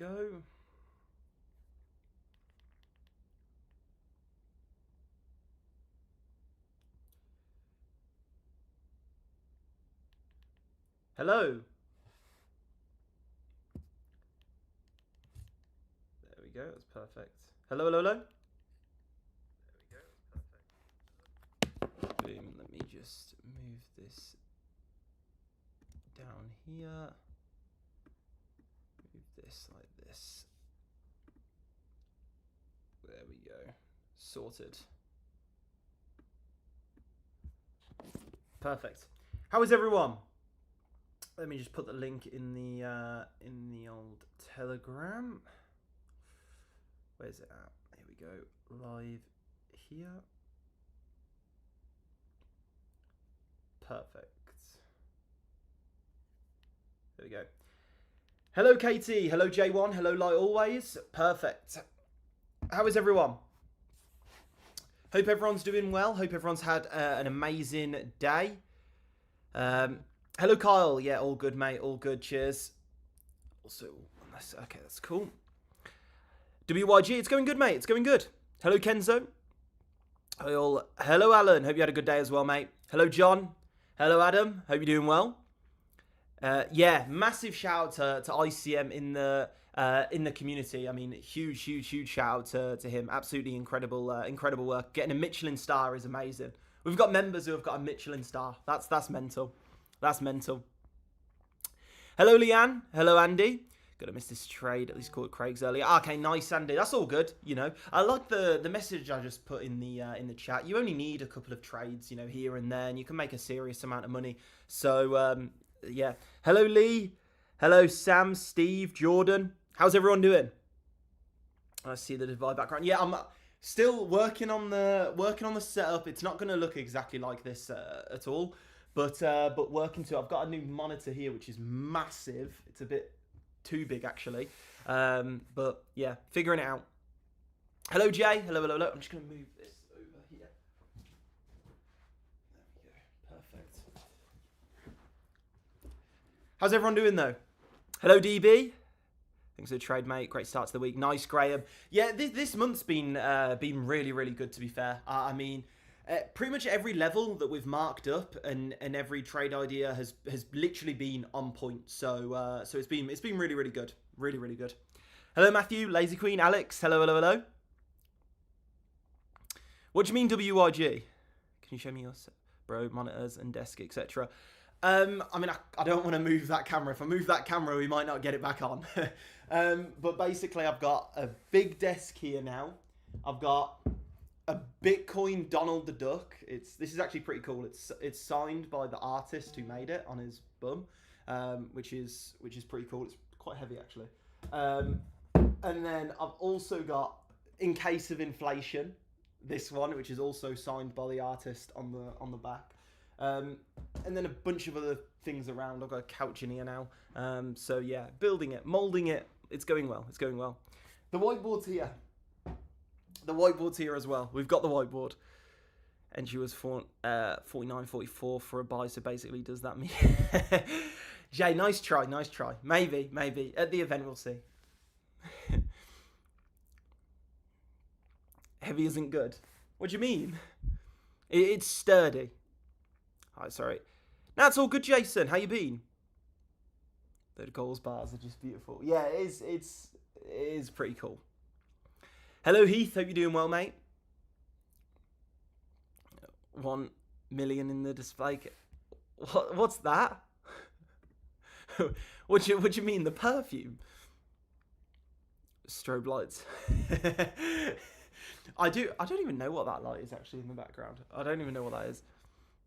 go. Hello. There we go. That's perfect. Hello, hello, hello. There we go. That's perfect. Boom. Let me just move this down here. Move this like this. There we go. Sorted. Perfect. How is everyone? Let me just put the link in the old Telegram. Where's it at? Here we go. Live here. Perfect. There we go. Hello, Katie. Hello, J1. Hello, like always. Perfect. How is everyone? Hope everyone's doing well. Hope everyone's had an amazing day. Hello, Kyle. Yeah, all good, mate. All good. Cheers. Also, okay, that's cool. WYG, it's going good, mate. It's going good. Hello, Kenzo. Hello, Alan. Hope you had a good day as well, mate. Hello, John. Hello, Adam. Hope you're doing well. Yeah, massive shout out to ICM in the community. I mean, huge shout out to him. Absolutely incredible, incredible work. Getting a Michelin star is amazing. We've got members who have got a Michelin star. That's mental. That's mental. Hello, Leanne. Hello, Andy. Gotta miss this trade. At least called Craig's earlier. Okay, nice, Andy. That's all good. You know, I like the message I just put in the chat. You only need a couple of trades, you know, here and there, and you can make a serious amount of money. So yeah. Hello, Lee. Hello, Sam, Steve, Jordan. How's everyone doing? I see the Dubai background. Yeah, I'm still working on the setup. It's not gonna look exactly like this at all, but working to. I've got a new monitor here, which is massive. It's a bit too big actually, but yeah, figuring it out. Hello, Jay. Hello. I'm just gonna move this over here. There we go. Perfect. How's everyone doing though? Hello, DB. Thanks for the trade, mate. Great start to the week. Nice, Graham. Yeah, this month's been really good, to be fair. I mean, pretty much every level that we've marked up and every trade idea has literally been on point. So it's been really good. Really good. Hello, Matthew, Lazy Queen, Alex. Hello. What do you mean WYG? Can you show me your bro monitors and desk, etc.? I mean, I don't want to move that camera. If I move that camera, we might not get it back on. But basically, I've got a big desk here now. I've got a Bitcoin Donald the Duck. This is actually pretty cool. It's signed by the artist who made it on his bum, which is pretty cool. It's quite heavy actually. And then I've also got, in case of inflation, this one, which is also signed by the artist on the back. And then a bunch of other things around. I've got a couch in here now. So yeah, building it, molding it. It's going well. The whiteboard's here. The whiteboard's here as well. We've got the whiteboard. And she was 49.44 for a buy, so basically does that mean... Jay, nice try. Maybe. At the event, we'll see. Heavy isn't good. What do you mean? It's sturdy. Hi, sorry. That's all good, Jason. How you been? The goals bars are just beautiful. Yeah, it is pretty cool. Hello, Heath. Hope you're doing well, mate. 1 million in the display. What's that? What do you mean, the perfume? Strobe lights. I don't even know what that light is actually in the background. I don't even know what that is.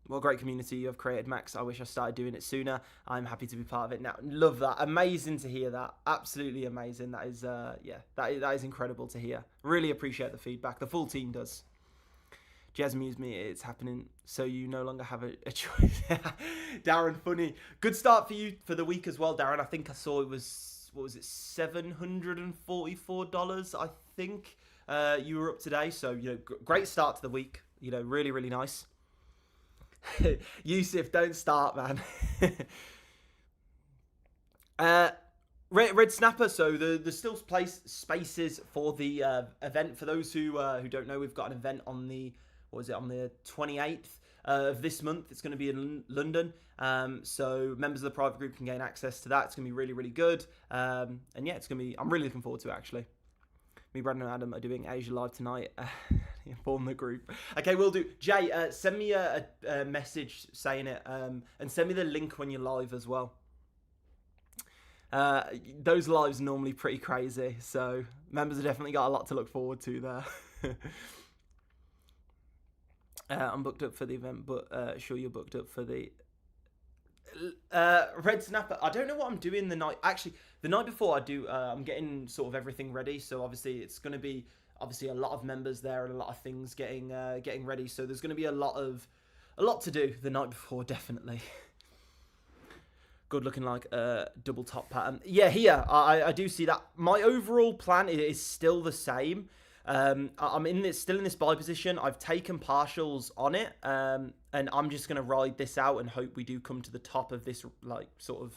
What a great community you have created, Max. I wish I started doing it sooner. I'm happy to be part of it now. Love that. Amazing to hear that. Absolutely amazing. That is, that is incredible to hear. Really appreciate the feedback. The full team does. Jazz amused me. It's happening, so you no longer have a choice. Darren, funny. Good start for you for the week as well, Darren. I think I saw it was, what was it, $744, I think you were up today. So, you know, great start to the week. You know, really, really nice. Yusuf, don't start, man. Red Snapper. So there's still spaces for the event. For those who don't know, we've got an event on the on the 28th of this month. It's going to be in London. So members of the private group can gain access to that. It's going to be really, really good. And yeah, it's going to be. I'm really looking forward to it, actually. Me, Brandon, and Adam are doing Asia Live tonight. Inform the group. Okay, we'll do. Jay, send me a message saying it, and send me the link when you're live as well. Those lives are normally pretty crazy, so members have definitely got a lot to look forward to there. I'm booked up for the event, but sure you're booked up for the Red Snapper. I don't know what I'm doing the night. Actually, the night before I do. I'm getting sort of everything ready. So obviously it's going to be a lot of members there and a lot of things getting ready. So there's going to be a lot to do the night before, definitely. Good looking like a double top pattern. Yeah, here I do see that. My overall plan is still the same. I'm still in this buy position. I've taken partials on it, and I'm just gonna ride this out and hope we do come to the top of this like sort of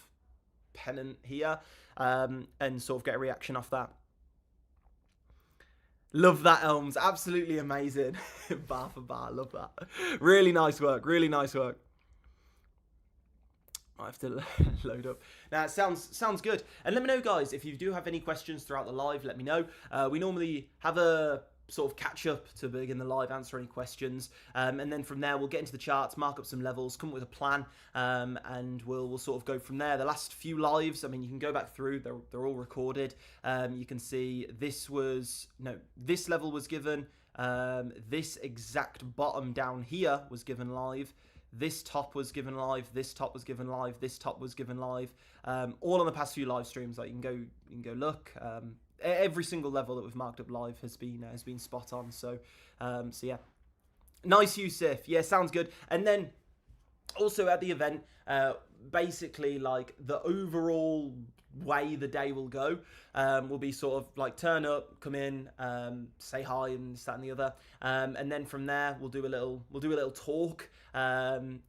pennant here, and sort of get a reaction off that. Love that, Elms. Absolutely amazing. Bar for bar. Love that. Really nice work. Really nice work. I have to load up. Now, it sounds good. And let me know, guys, if you do have any questions throughout the live, let me know. We normally have a sort of catch up to begin the live, answer any questions. And then from there, we'll get into the charts, mark up some levels, come up with a plan, and we'll sort of go from there. The last few lives, I mean, you can go back through. They're all recorded. You can see this level was given. This exact bottom down here was given live. This top was given live. This top was given live. This top was given live. All on the past few live streams. Like you can go look. Every single level that we've marked up live has been spot on. So yeah, nice, Yusuf. Yeah, sounds good. And then also at the event, basically like the overall way the day will go will be sort of like turn up, come in, say hi and this, that and the other, and then from there we'll do a little talk. Everyone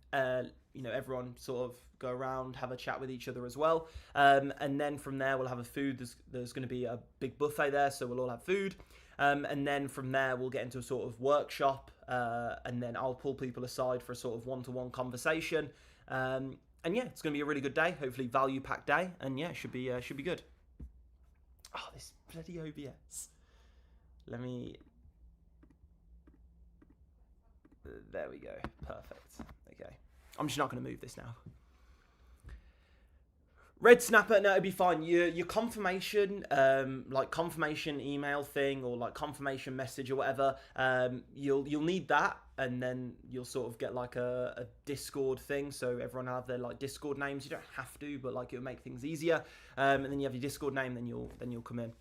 sort of go around, have a chat with each other as well, and then from there we'll have a food. There's going to be a big buffet there, so we'll all have food, and then from there we'll get into a sort of workshop, and then I'll pull people aside for a sort of one-to-one conversation. And yeah, it's going to be a really good day. Hopefully value-packed day. And yeah, should be good. Oh, this bloody OBS. There we go. Perfect. Okay. I'm just not going to move this now. Red Snapper, no, it'd be fine. Your confirmation, like confirmation email thing or like confirmation message or whatever, you'll need that, and then you'll sort of get like a Discord thing, so everyone will have their like Discord names. You don't have to, but like it'll make things easier. And then you have your Discord name, then you'll come in.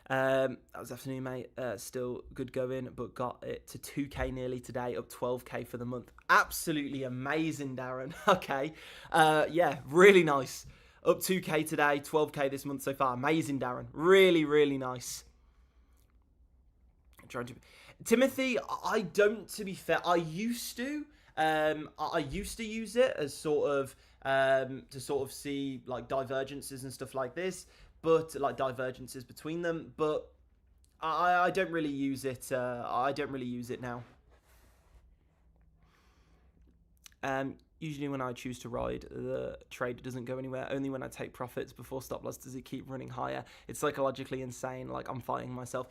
That was afternoon, mate. Still good going, but got it to 2k nearly today, up 12k for the month. Absolutely amazing, Darren. Okay. Yeah, really nice. Up 2k today, 12k this month so far. Amazing, Darren. Really, really nice. Timothy, I don't, to be fair, I used to use it as sort of, to sort of see like divergences and stuff like this. But like divergences between them, but I don't really use it. I don't really use it now. Usually when I choose to ride, the trade doesn't go anywhere. Only when I take profits before stop loss does it keep running higher. It's psychologically insane. Like I'm fighting myself.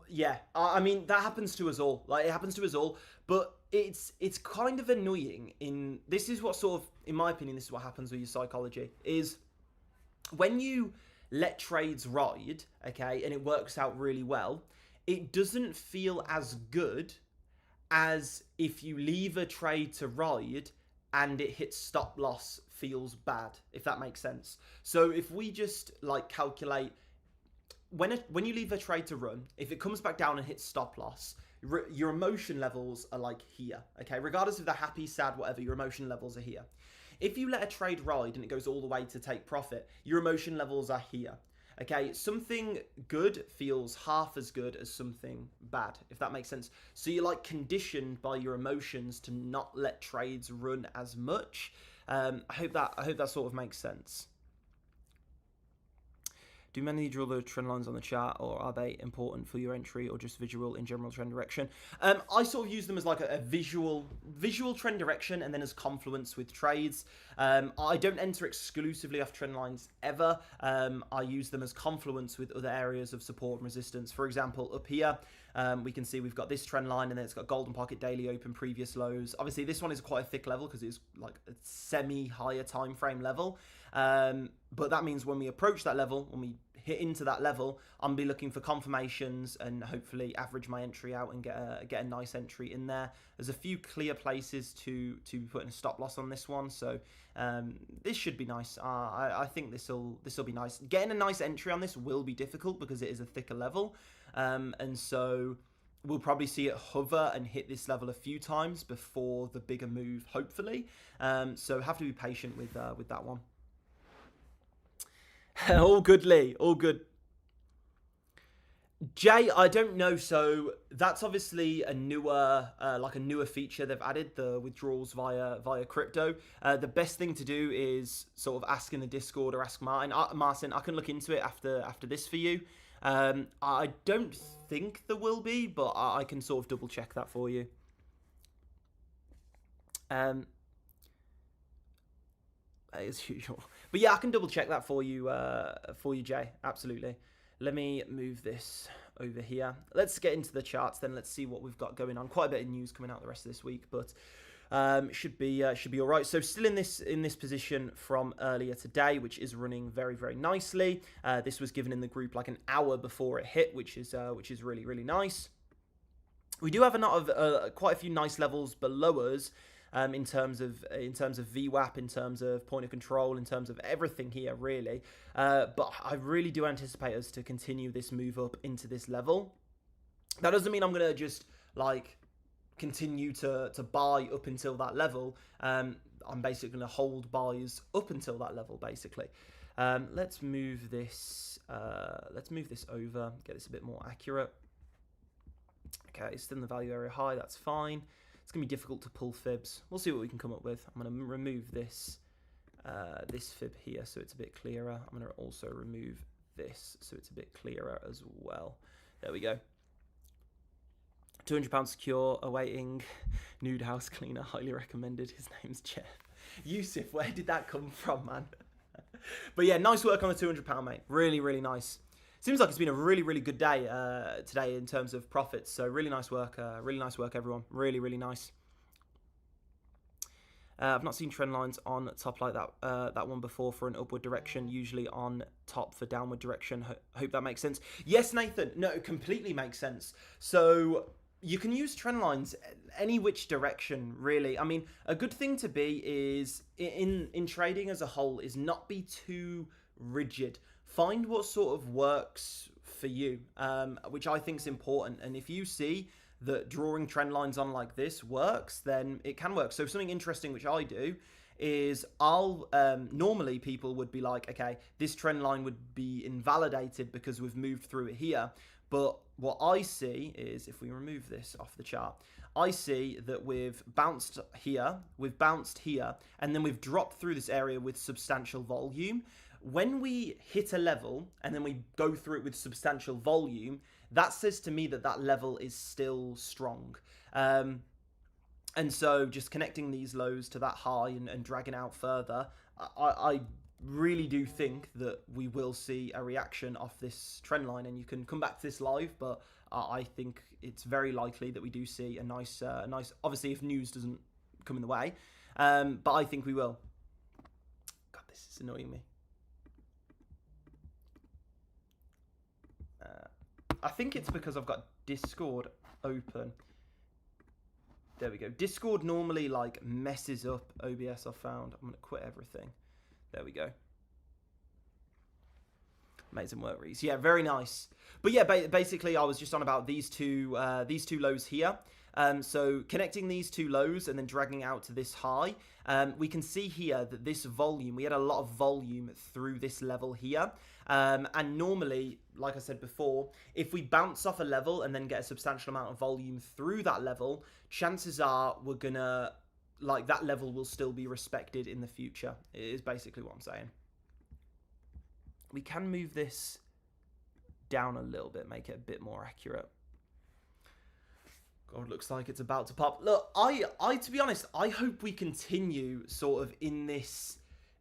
Yeah, I mean that happens to us all. Like it happens to us all. But it's kind of annoying. This is what sort of, in my opinion, this is what happens with your psychology is when you let trades ride, okay, and it works out really well, it doesn't feel as good as if you leave a trade to ride and it hits stop loss feels bad, if that makes sense. So if we just like calculate, when you leave a trade to run, if it comes back down and hits stop loss, your emotion levels are like here, okay? Regardless if they're happy, sad, whatever, your emotion levels are here. If you let a trade ride and it goes all the way to take profit, your emotion levels are here. Okay, something good feels half as good as something bad, if that makes sense. So you're like conditioned by your emotions to not let trades run as much. I hope that sort of makes sense. Do many draw the trend lines on the chart, or are they important for your entry, or just visual in general trend direction? I sort of use them as like a visual trend direction, and then as confluence with trades. I don't enter exclusively off trend lines ever. I use them as confluence with other areas of support and resistance. For example, up here, we can see we've got this trend line, and then it's got golden pocket, daily open, previous lows. Obviously, this one is quite a thick level because it's like a semi-higher time frame level. But that means when we approach that level, when we hit into that level, I'm be looking for confirmations and hopefully average my entry out and get a nice entry in there. There's a few clear places to be putting a stop loss on this one, so this should be nice. I think this will be nice. Getting a nice entry on this will be difficult because it is a thicker level, and so we'll probably see it hover and hit this level a few times before the bigger move, hopefully. So have to be patient with that one. All good, Lee. All good. Jay, I don't know. So that's obviously a newer, feature they've added, the withdrawals via crypto. The best thing to do is sort of ask in the Discord or ask Martin. Martin, I can look into it after this for you. I don't think there will be, but I can sort of double check that for you. As usual. But yeah, I can double check that for you, Jay. Absolutely. Let me move this over here. Let's get into the charts then. Let's see what we've got going on. Quite a bit of news coming out the rest of this week, but should be all right. So still in this position from earlier today, which is running very, very nicely. This was given in the group like an hour before it hit, which is really, really nice. We do have quite a few nice levels below us. In terms of VWAP, in terms of point of control, in terms of everything here, really. But I really do anticipate us to continue this move up into this level. That doesn't mean I'm going to just, like, continue to buy up until that level. I'm basically going to hold buys up until that level, basically. Let's move this over, get this a bit more accurate. Okay, still in the value area high, that's fine. It's going to be difficult to pull fibs. We'll see what we can come up with. I'm going to remove this fib here so it's a bit clearer. I'm going to also remove this so it's a bit clearer as well. There we go. £200 secure, awaiting nude house cleaner, highly recommended. His name's Jeff. Yusuf, where did that come from, man? But yeah, nice work on the £200, mate. Really, really nice. Seems like it's been a really, really good day today in terms of profits. So really nice work, everyone. Really, really nice. I've not seen trend lines on top like that one before for an upward direction. Usually on top for downward direction. Hope that makes sense. Yes, Nathan. No, it completely makes sense. So you can use trend lines any which direction, really. I mean, a good thing to be is in trading as a whole is not be too rigid. Find what sort of works for you, which I think is important. And if you see that drawing trend lines on like this works, then it can work. So something interesting which I do is normally people would be like, okay, this trend line would be invalidated because we've moved through it here. But what I see is if we remove this off the chart, I see that we've bounced here, and then we've dropped through this area with substantial volume. When we hit a level and then we go through it with substantial volume, that says to me that that level is still strong. And so just connecting these lows to that high and dragging out further, I really do think that we will see a reaction off this trend line. And you can come back to this live, but I think it's very likely that we do see a nice, obviously if news doesn't come in the way, but I think we will. God, this is annoying me. I think it's because I've got Discord open. There we go. Discord normally like messes up OBS, I found. I'm going to quit everything. There we go. Amazing work, Reese. Yeah, very nice. But yeah, basically I was just on about these two lows here. So connecting these two lows and then dragging out to this high, we can see here that this volume, we had a lot of volume through this level here. And normally, like I said before, if we bounce off a level and then get a substantial amount of volume through that level, chances are we're gonna, like, that level will still be respected in the future, is basically what I'm saying. We can move this down a little bit, make it a bit more accurate. God, looks like it's about to pop. Look, I to be honest, I hope we continue sort of in this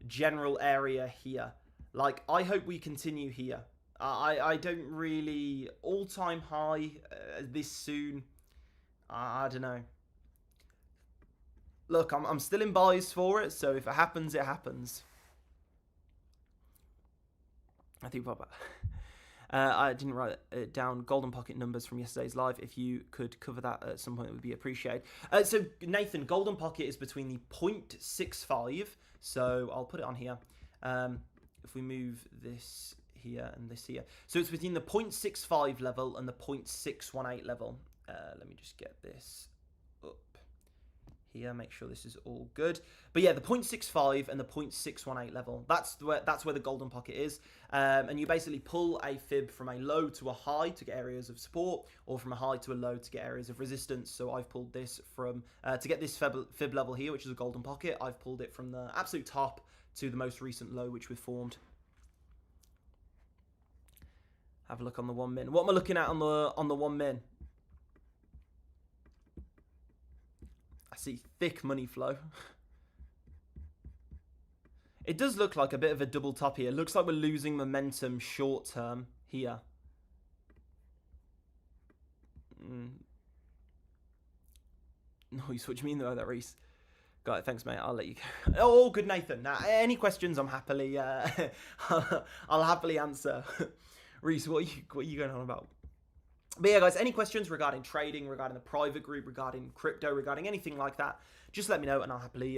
general area here. Like, I hope we continue here. I don't really... All-time high this soon. I don't know. Look, I'm still in buys for it, so if it happens, it happens. I think about I didn't write it down. Golden Pocket numbers from yesterday's live. If you could cover that at some point, it would be appreciated. So, Nathan, Golden Pocket is between the 0.65. So, I'll put it on here. If we move this here and this here. So, it's between the 0.65 level and the 0.618 level. Let me just get this up here. Make sure this is all good. But yeah, the 0.65 and the 0.618 level. That's where the Golden Pocket is. And you basically pull a fib from a low to a high to get areas of support, or from a high to a low to get areas of resistance. So I've pulled this from to get this fib level here, which is a Golden Pocket. I've pulled it from the absolute top to the most recent low, which we've formed. Have a look on the 1 min. What am I looking at on the 1 min? I see thick money flow. It does look like a bit of a double top here. It looks like we're losing momentum short term here. Nice. What do you mean though, that Reese? Got it. Thanks, mate. I'll let you go. Oh, good, Nathan. Now, any questions? I'm happily. I'll happily answer. Reese, what are you going on about? But yeah, guys, any questions regarding trading, regarding the private group, regarding crypto, regarding anything like that, just let me know and I'll happily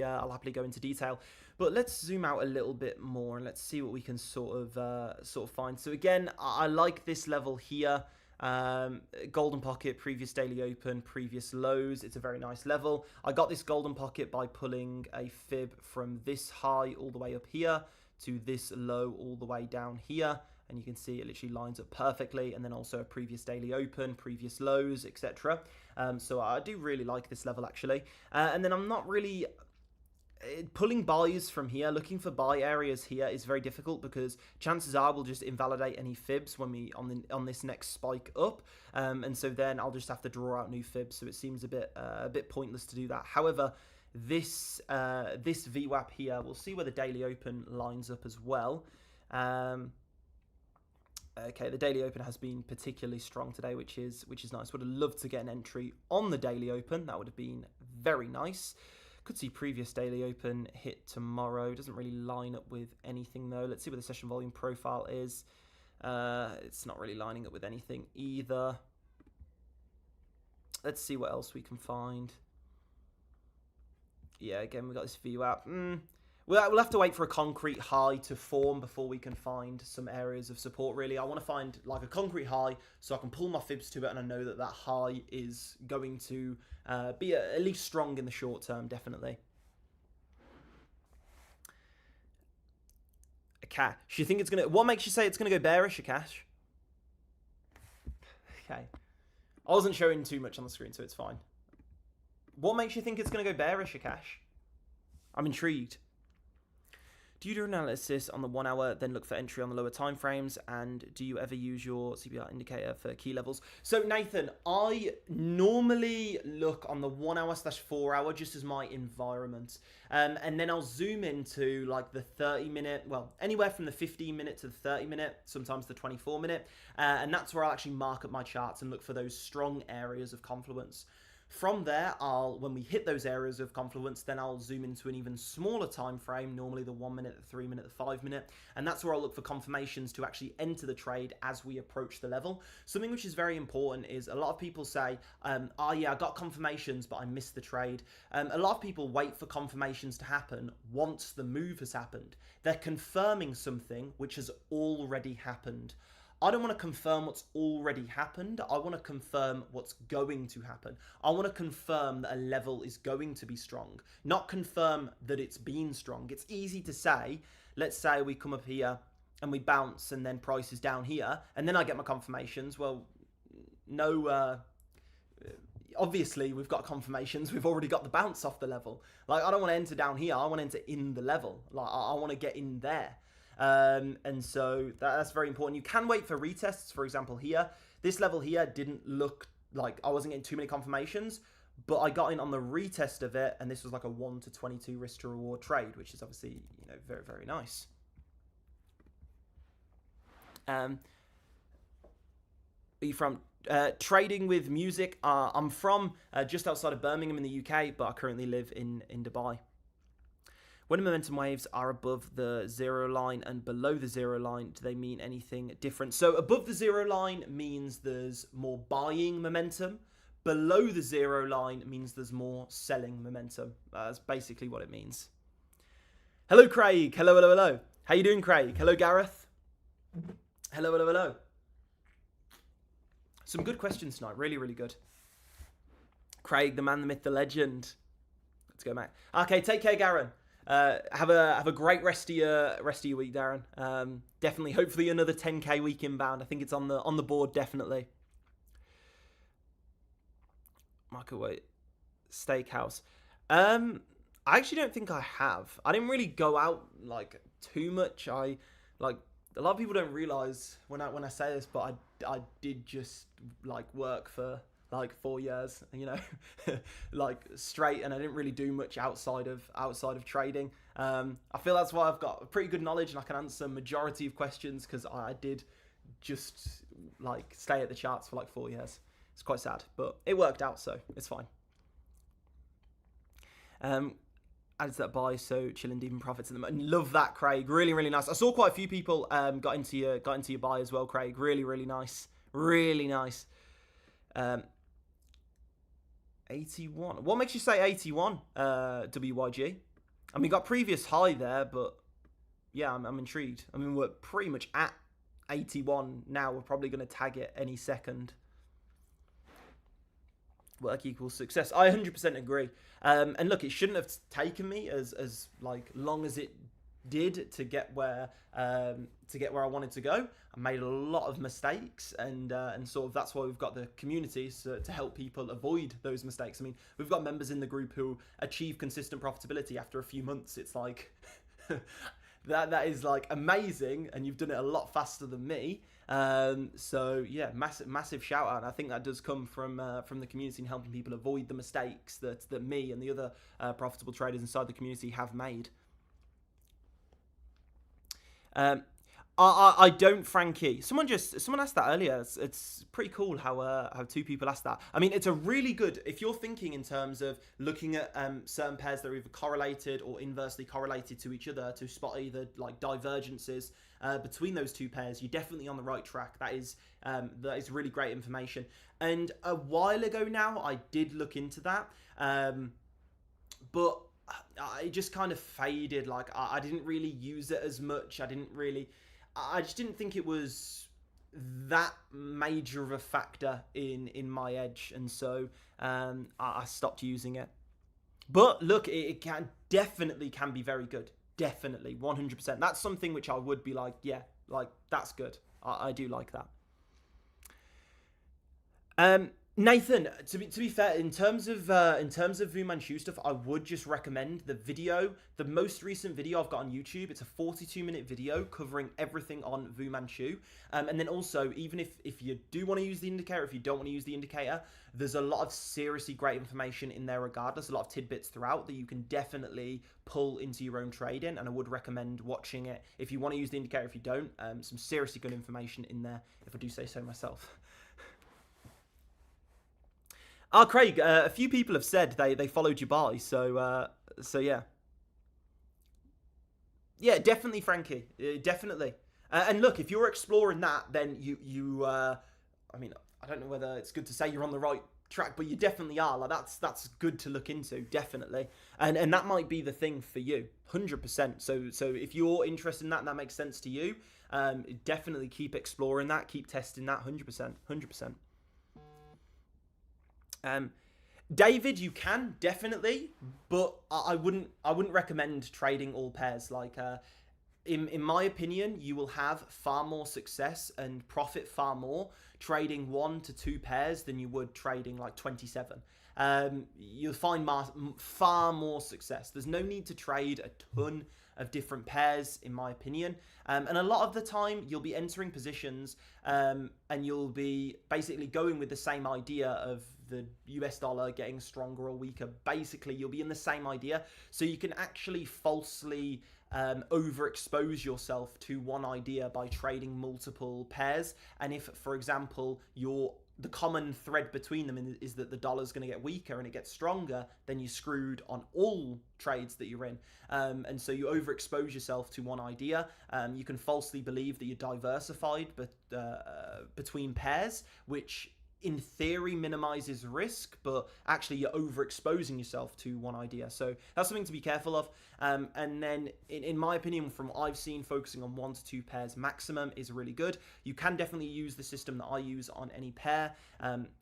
go into detail. But let's zoom out a little bit more and let's see what we can sort of find. So again, I like this level here. Golden Pocket, previous daily open, previous lows. It's a very nice level. I got this Golden Pocket by pulling a fib from this high all the way up here to this low all the way down here. And you can see it literally lines up perfectly, and then also a previous daily open, previous lows, etc. So I do really like this level actually. And then I'm not really pulling buys from here. Looking for buy areas here is very difficult because chances are we'll just invalidate any fibs when we on this next spike up, and so then I'll just have to draw out new fibs. So it seems a bit pointless to do that. However, this VWAP here, we'll see where the daily open lines up as well. Okay, the daily open has been particularly strong today, which is nice. Would have loved to get an entry on the daily open. That would have been very nice. Could see previous daily open hit tomorrow. Doesn't really line up with anything though. Let's see what the session volume profile is. It's not really lining up with anything either. Let's see what else we can find. Yeah, again, we got this VWAP. We'll have to wait for a concrete high to form before we can find some areas of support, really. I want to find like a concrete high so I can pull my fibs to it and I know that that high is going to be at least strong in the short term, definitely. Akash, you think it's going to... What makes you say it's going to go bearish, Akash? Okay. I wasn't showing too much on the screen, so it's fine. What makes you think it's going to go bearish, Akash? I'm intrigued. Do you do analysis on the 1 hour, then look for entry on the lower time frames? And do you ever use your CPR indicator for key levels? So Nathan, I normally look on the 1 hour / 4 hour just as my environment. And then I'll zoom into like the 30-minute, well, anywhere from the 15-minute to the 30-minute, sometimes the 24-minute. And that's where I'll actually mark up my charts and look for those strong areas of confluence. From there, when we hit those areas of confluence, then I'll zoom into an even smaller time frame, normally the 1 minute, the 3 minute, the 5 minute, and that's where I'll look for confirmations to actually enter the trade as we approach the level. Something which is very important is a lot of people say, oh yeah, I got confirmations, but I missed the trade. A lot of people wait for confirmations to happen once the move has happened. They're confirming something which has already happened. I don't want to confirm what's already happened. I want to confirm what's going to happen. I want to confirm that a level is going to be strong, not confirm that it's been strong. It's easy to say, let's say we come up here and we bounce and then price is down here and then I get my confirmations. Well, no, obviously we've got confirmations. We've already got the bounce off the level. Like, I don't want to enter down here. I want to enter in the level. Like, I want to get in there. And so that's very important. You can wait for retests. For example, here, this level here didn't look like I wasn't getting too many confirmations, but I got in on the retest of it, and this was like a 1 to 22 risk to reward trade, which is obviously, you know, very, very nice. Are you from? Trading with music. I'm from just outside of Birmingham in the UK, but I currently live in Dubai. When momentum waves are above the zero line and below the zero line, do they mean anything different? So above the zero line means there's more buying momentum. Below the zero line means there's more selling momentum. That's basically what it means. Hello, Craig. Hello, hello, hello. How you doing, Craig? Hello, Gareth. Hello, hello, hello. Some good questions tonight. Really, really good. Craig, the man, the myth, the legend. Let's go, Matt. Okay, take care, Garen. Have a great rest of your week, Darren. Definitely, hopefully another 10k week inbound. I think it's on the board, definitely. Microwave steakhouse. I actually don't think I have. I didn't really go out like too much. I like a lot of people don't realize when I say this, but I did just like work for like 4 years, you know, like straight, and I didn't really do much outside of trading. I feel that's why I've got pretty good knowledge and I can answer majority of questions, because I did just like stay at the charts for like 4 years. It's quite sad, but it worked out, so it's fine. Added to that buy, so chilling deep in profits at the moment. Love that, Craig. Really, really nice. I saw quite a few people got into your buy as well, Craig. Really, really nice. Really nice. 81. What makes you say 81, WYG? I mean, got previous high there, but yeah, I'm intrigued. I mean, we're pretty much at 81 now. We're probably going to tag it any second. Work equals success. I 100% agree. And look, it shouldn't have taken me as like long as it did to get where I wanted to go. I made a lot of mistakes, and sort of that's why we've got the communities to help people avoid those mistakes. I mean, we've got members in the group who achieve consistent profitability after a few months. It's like that is like amazing, and you've done it a lot faster than me. So yeah, massive shout out. And I think that does come from the community and helping people avoid the mistakes that me and the other profitable traders inside the community have made. I don't, Frankie. Someone asked that earlier. It's pretty cool how two people asked that. I mean, it's a really good, if you're thinking in terms of looking at certain pairs that are either correlated or inversely correlated to each other to spot either like divergences between those two pairs, you're definitely on the right track. That is really great information. And a while ago now, I did look into that, but I just kind of faded. Like I didn't really use it as much. I just didn't think it was that major of a factor in my edge, and so I stopped using it. But look, it can definitely be very good. Definitely, 100%. That's something which I would be like, yeah, like that's good. I do like that. Nathan, to be fair, in terms of Fu Manchu stuff, I would just recommend the most recent video I've got on YouTube. It's a 42-minute video covering everything on Fu Manchu. And then also, even if you do want to use the indicator, if you don't want to use the indicator, there's a lot of seriously great information in there regardless, a lot of tidbits throughout that you can definitely pull into your own trading, and I would recommend watching it if you want to use the indicator. If you don't, some seriously good information in there, if I do say so myself. Craig, a few people have said they followed you by, so yeah. Yeah, definitely, Frankie, definitely. And look, if you're exploring that, then you I mean, I don't know whether it's good to say you're on the right track, but you definitely are. Like that's good to look into, definitely. And that might be the thing for you, 100%. So if you're interested in that and that makes sense to you, definitely keep exploring that, keep testing that, 100%, 100%. David, you can definitely, but I wouldn't recommend trading all pairs. Like, in my opinion, you will have far more success and profit far more trading 1 to 2 pairs than you would trading like 27. you'll find far more success. There's no need to trade a ton of different pairs, in my opinion. And a lot of the time, you'll be entering positions and you'll be basically going with the same idea of the US dollar getting stronger or weaker. Basically, you'll be in the same idea. So you can actually falsely overexpose yourself to one idea by trading multiple pairs. And if, for example, the common thread between them is that the dollar's going to get weaker and it gets stronger, then you're screwed on all trades that you're in. And so you overexpose yourself to one idea. You can falsely believe that you're diversified between pairs, which in theory minimizes risk, but actually you're overexposing yourself to one idea. So that's something to be careful of. And then in my opinion, from what I've seen, focusing on 1 to 2 pairs maximum is really good. You can definitely use the system that I use on any pair.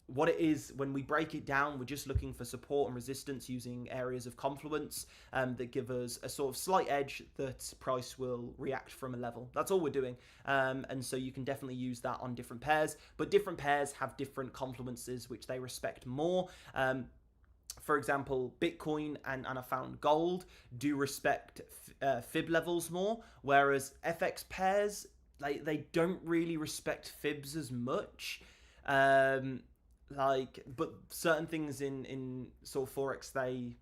What it is, when we break it down, we're just looking for support and resistance using areas of confluence that give us a sort of slight edge that price will react from a level. That's all we're doing. And so you can definitely use that on different pairs, but different pairs have different confluences which they respect more. For example, Bitcoin and I found gold do respect fib levels more, whereas FX pairs, they don't really respect fibs as much. But certain things in sort of Forex, they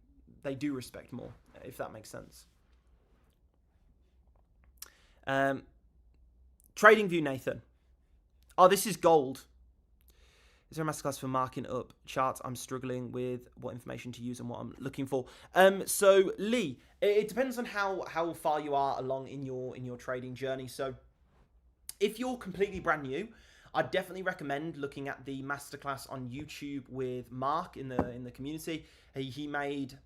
do respect more, if that makes sense. Trading view, Nathan. Oh, this is gold. Is there a masterclass for marking up charts? I'm struggling with what information to use and what I'm looking for. So Lee, it depends on how far you are along in your trading journey. So if you're completely brand new, I'd definitely recommend looking at the masterclass on YouTube with Mark in the community. He made,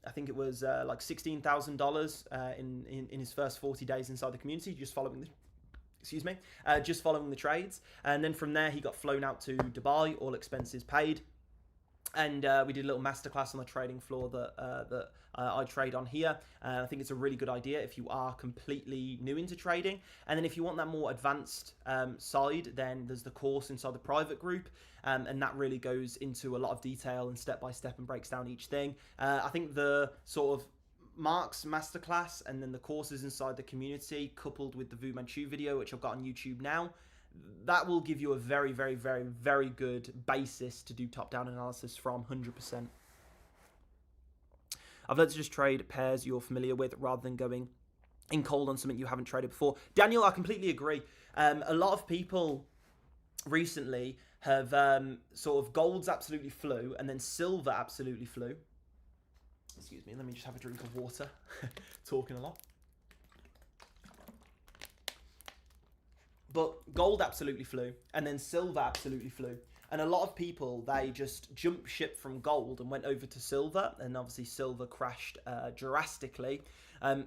I think it was like $16,000 in his first 40 days inside the community, just following the trades. And then from there, he got flown out to Dubai, all expenses paid. And we did a little masterclass on the trading floor that I trade on here. I think it's a really good idea if you are completely new into trading. And then if you want that more advanced side, then there's the course inside the private group. And that really goes into a lot of detail and step-by-step and breaks down each thing. I think the sort of Mark's masterclass and then the courses inside the community, coupled with the Vu Manchu video, which I've got on YouTube now, that will give you a very, very, very, very good basis to do top-down analysis from, 100%. I've learned to just trade pairs you're familiar with rather than going in cold on something you haven't traded before. Daniel, I completely agree. A lot of people recently have sort of gold's absolutely flew and then silver absolutely flew. Excuse me, let me just have a drink of water. Talking a lot. But gold absolutely flew, and then silver absolutely flew. And a lot of people, they just jumped ship from gold and went over to silver, and obviously silver crashed drastically.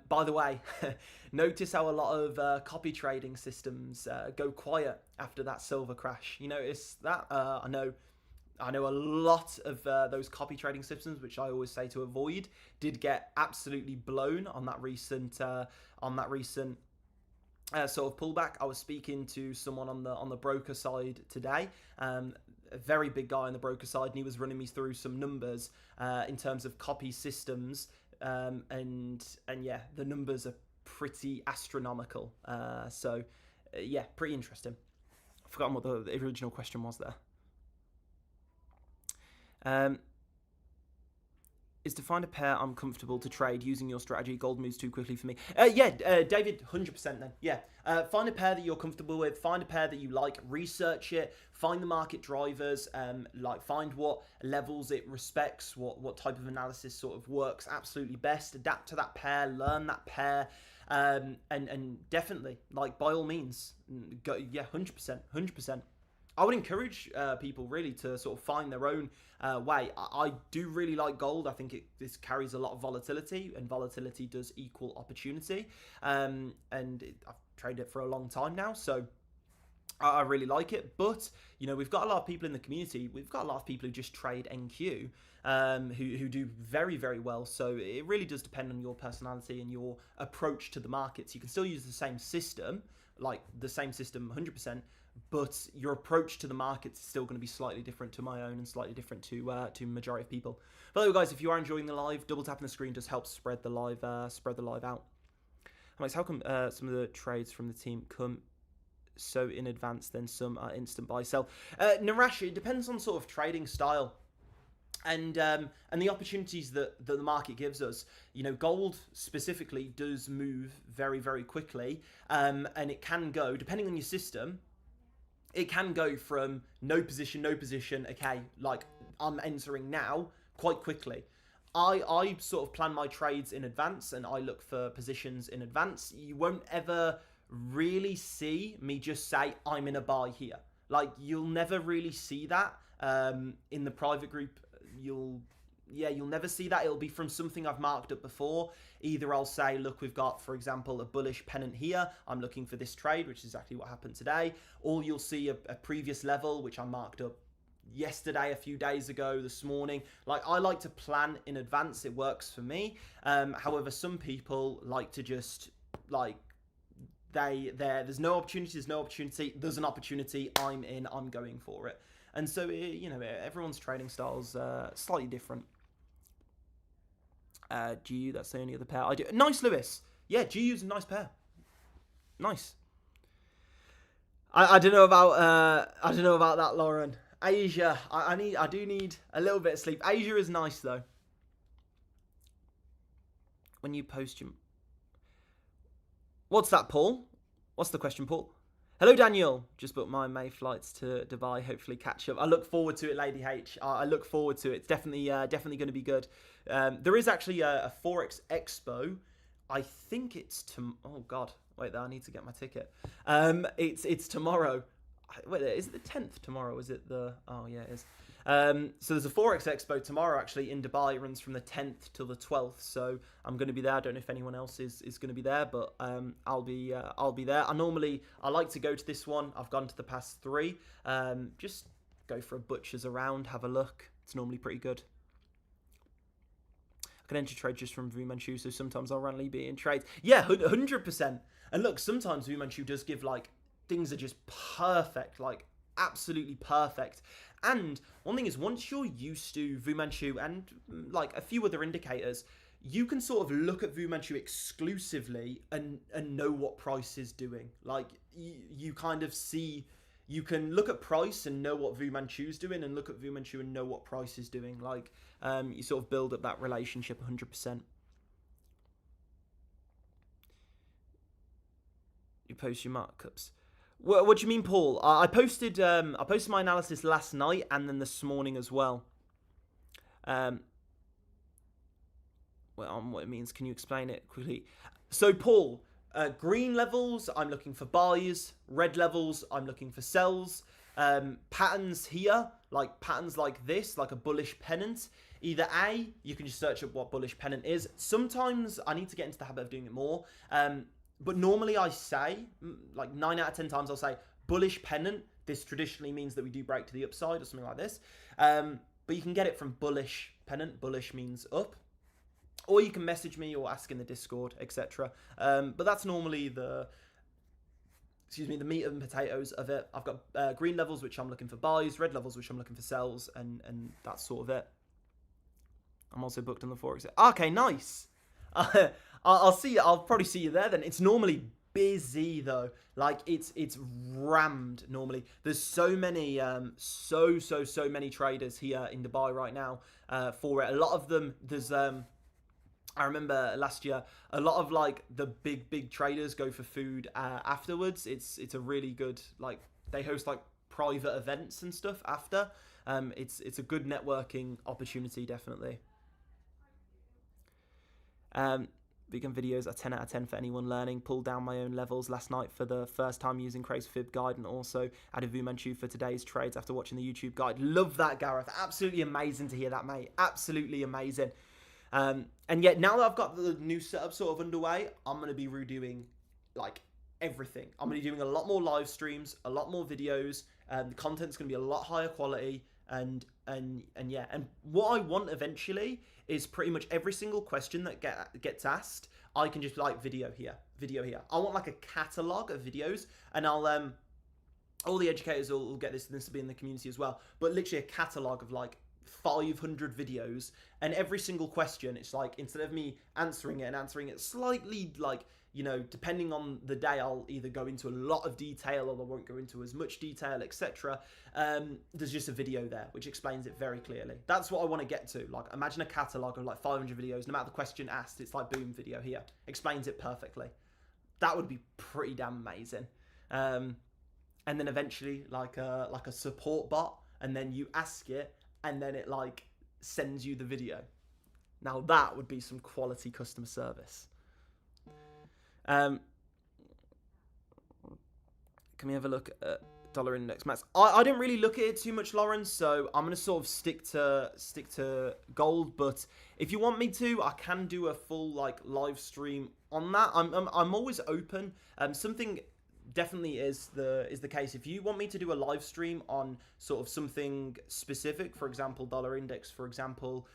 By the way, notice how a lot of copy trading systems go quiet after that silver crash. You notice that? I know a lot of those copy trading systems, which I always say to avoid, did get absolutely blown on that recent sort of pullback. I was speaking to someone on the broker side today, a very big guy on the broker side, and he was running me through some numbers in terms of copy systems, and yeah, the numbers are pretty astronomical. So yeah, pretty interesting. I've forgotten what the original question was there. Is to find a pair I'm comfortable to trade using your strategy. Gold moves too quickly for me. David, 100% then. Yeah. Find a pair that you're comfortable with. Find a pair that you like. Research it. Find the market drivers. Find what levels it respects. What type of analysis sort of works absolutely best. Adapt to that pair. Learn that pair. And definitely, like, by all means, go. Yeah, 100%. I would encourage people really to sort of find their own way. I do really like gold. I think this carries a lot of volatility, and volatility does equal opportunity. I've traded it for a long time now, so I really like it. But, you know, we've got a lot of people in the community. We've got a lot of people who just trade NQ, who do very, very well. So it really does depend on your personality and your approach to the markets. You can still use the same system, like the same system 100%, but your approach to the markets is still going to be slightly different to my own and slightly different to majority of people. By the way, guys, if you are enjoying the live, double tapping the screen just helps spread the live out. Alex, how come some of the trades from the team come so in advance, then some are instant buy sell? Narash, it depends on sort of trading style. And the opportunities that the market gives us. You know, gold specifically does move very, very quickly, and it can go, depending on your system, it can go from no position, okay, like I'm entering now, quite quickly. I sort of plan my trades in advance, and I look for positions in advance. You won't ever really see me just say, I'm in a buy here. Like, you'll never really see that in the private group. You'll never see that. It'll be from something I've marked up before. Either I'll say, look, we've got, for example, a bullish pennant here. I'm looking for this trade, which is exactly what happened today. Or you'll see a previous level, which I marked up yesterday, a few days ago, this morning. Like, I like to plan in advance. It works for me. However, some people like to just, like, there's no opportunity, there's an opportunity, I'm in, I'm going for it. And so, you know, everyone's trading style's slightly different. GU, that's the only other pair I do. Nice, Lewis. Yeah, GU's a nice pair. Nice. I don't know about that, Lauren. Asia, I do need a little bit of sleep. Asia is nice though. When you post your... What's that, Paul? What's the question, Paul? Hello, Daniel. Just booked my May flights to Dubai. Hopefully catch up. I look forward to it, Lady H. I look forward to it. It's definitely going to be good. There is actually a Forex Expo. I think it's oh God, wait there. I need to get my ticket. It's tomorrow. Wait, is it the 10th tomorrow? Is it the... Oh yeah, it is. So there's a Forex Expo tomorrow, actually, in Dubai. It runs from the 10th till the 12th. So I'm going to be there. I don't know if anyone else is going to be there, but I'll be there. I like to go to this one. I've gone to the past 3. Just go for a butcher's around, have a look. It's normally pretty good. I can enter trades just from Fu Manchu, so sometimes I'll randomly be in trades. Yeah, 100%. And look, sometimes Fu Manchu does give, like, things are just perfect, like absolutely perfect. And one thing is, once you're used to Fu Manchu and like a few other indicators, you can sort of look at Fu Manchu exclusively and know what price is doing. Like you kind of see, you can look at price and know what Fu Manchu's doing, and look at Fu Manchu and know what price is doing. Like you sort of build up that relationship 100%. You post your markups. What do you mean, Paul? I posted my analysis last night and then this morning as well. What it means, can you explain it quickly? So, Paul, green levels, I'm looking for buys. Red levels, I'm looking for sells. Patterns here, like patterns like this, like a bullish pennant. Either A, you can just search up what bullish pennant is. Sometimes I need to get into the habit of doing it more. But normally I say, like 9 out of 10 times I'll say, bullish pennant. This traditionally means that we do break to the upside or something like this. But you can get it from bullish pennant. Bullish means up. Or you can message me or ask in the Discord, etc. But that's normally the meat and potatoes of it. I've got green levels, which I'm looking for buys, red levels, which I'm looking for sells, and that's sort of it. I'm also booked on the Forex. Okay, nice. I'll see you. I'll probably see you there then. It's normally busy though. Like it's rammed normally. There's so many so many traders here in Dubai right now for it. A lot of them. There's I remember last year a lot of like the big traders go for food afterwards. It's a really good, like, they host like private events and stuff after. It's a good networking opportunity, definitely. Vegan videos are 10 out of 10 for anyone learning. Pulled down my own levels last night for the first time using CrazyFib guide, and also added Fu Manchu for today's trades after watching the YouTube guide. Love that, Gareth. Absolutely amazing to hear that, mate. Absolutely amazing. And yet now that I've got the new setup sort of underway, I'm going to be redoing like everything. I'm going to be doing a lot more live streams, a lot more videos. The content's going to be a lot higher quality. And yeah, and what I want eventually is pretty much every single question that gets asked, I can just like video here. I want like a catalog of videos, and I'll all the educators will get this, and this will be in the community as well, but literally a catalogue of like 500 videos, and every single question, it's like, instead of me answering it slightly, like, you know, depending on the day, I'll either go into a lot of detail or I won't go into as much detail, etc. There's just a video there which explains it very clearly. That's what I want to get to. Like, imagine a catalogue of like 500 videos, no matter the question asked, it's like, boom, video here, explains it perfectly. That would be pretty damn amazing. And then eventually like a support bot, and then you ask it, and then it like sends you the video. Now that would be some quality customer service. Can we have a look at dollar index max? I didn't really look at it too much, Lauren, so I'm gonna sort of stick to gold. But if you want me to, I can do a full like live stream on that. I'm always open. Something definitely is the case. If you want me to do a live stream on sort of something specific, for example, dollar index, for example,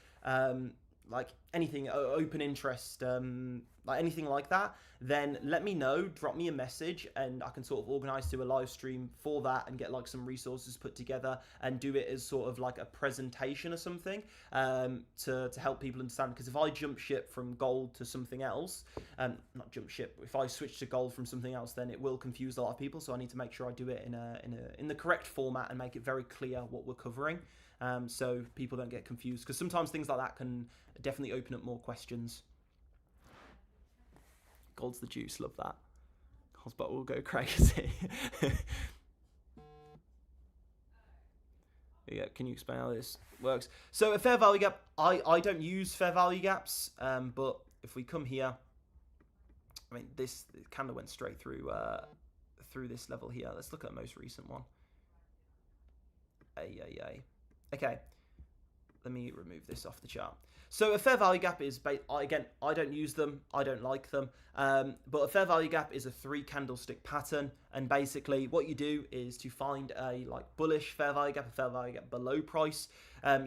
like anything, open interest, like anything like that, then let me know, drop me a message, and I can sort of organize to a live stream for that and get like some resources put together and do it as sort of like a presentation or something, to help people understand. Because if I jump ship from gold to something else, not jump ship, if I switch to gold from something else, then it will confuse a lot of people. So I need to make sure I do it in the correct format and make it very clear what we're covering. So people don't get confused, because sometimes things like that can definitely open up more questions. Gold's the juice, love that. Hotspot will go crazy. Yeah, can you explain how this works? So a fair value gap, I don't use fair value gaps, but if we come here, I mean, this candle went straight through this level here. Let's look at the most recent one. Okay, let me remove this off the chart. So a fair value gap is, again, I don't use them, I don't like them, but a fair value gap is a 3 candlestick pattern, and basically what you do is to find a like bullish fair value gap, a fair value gap below price.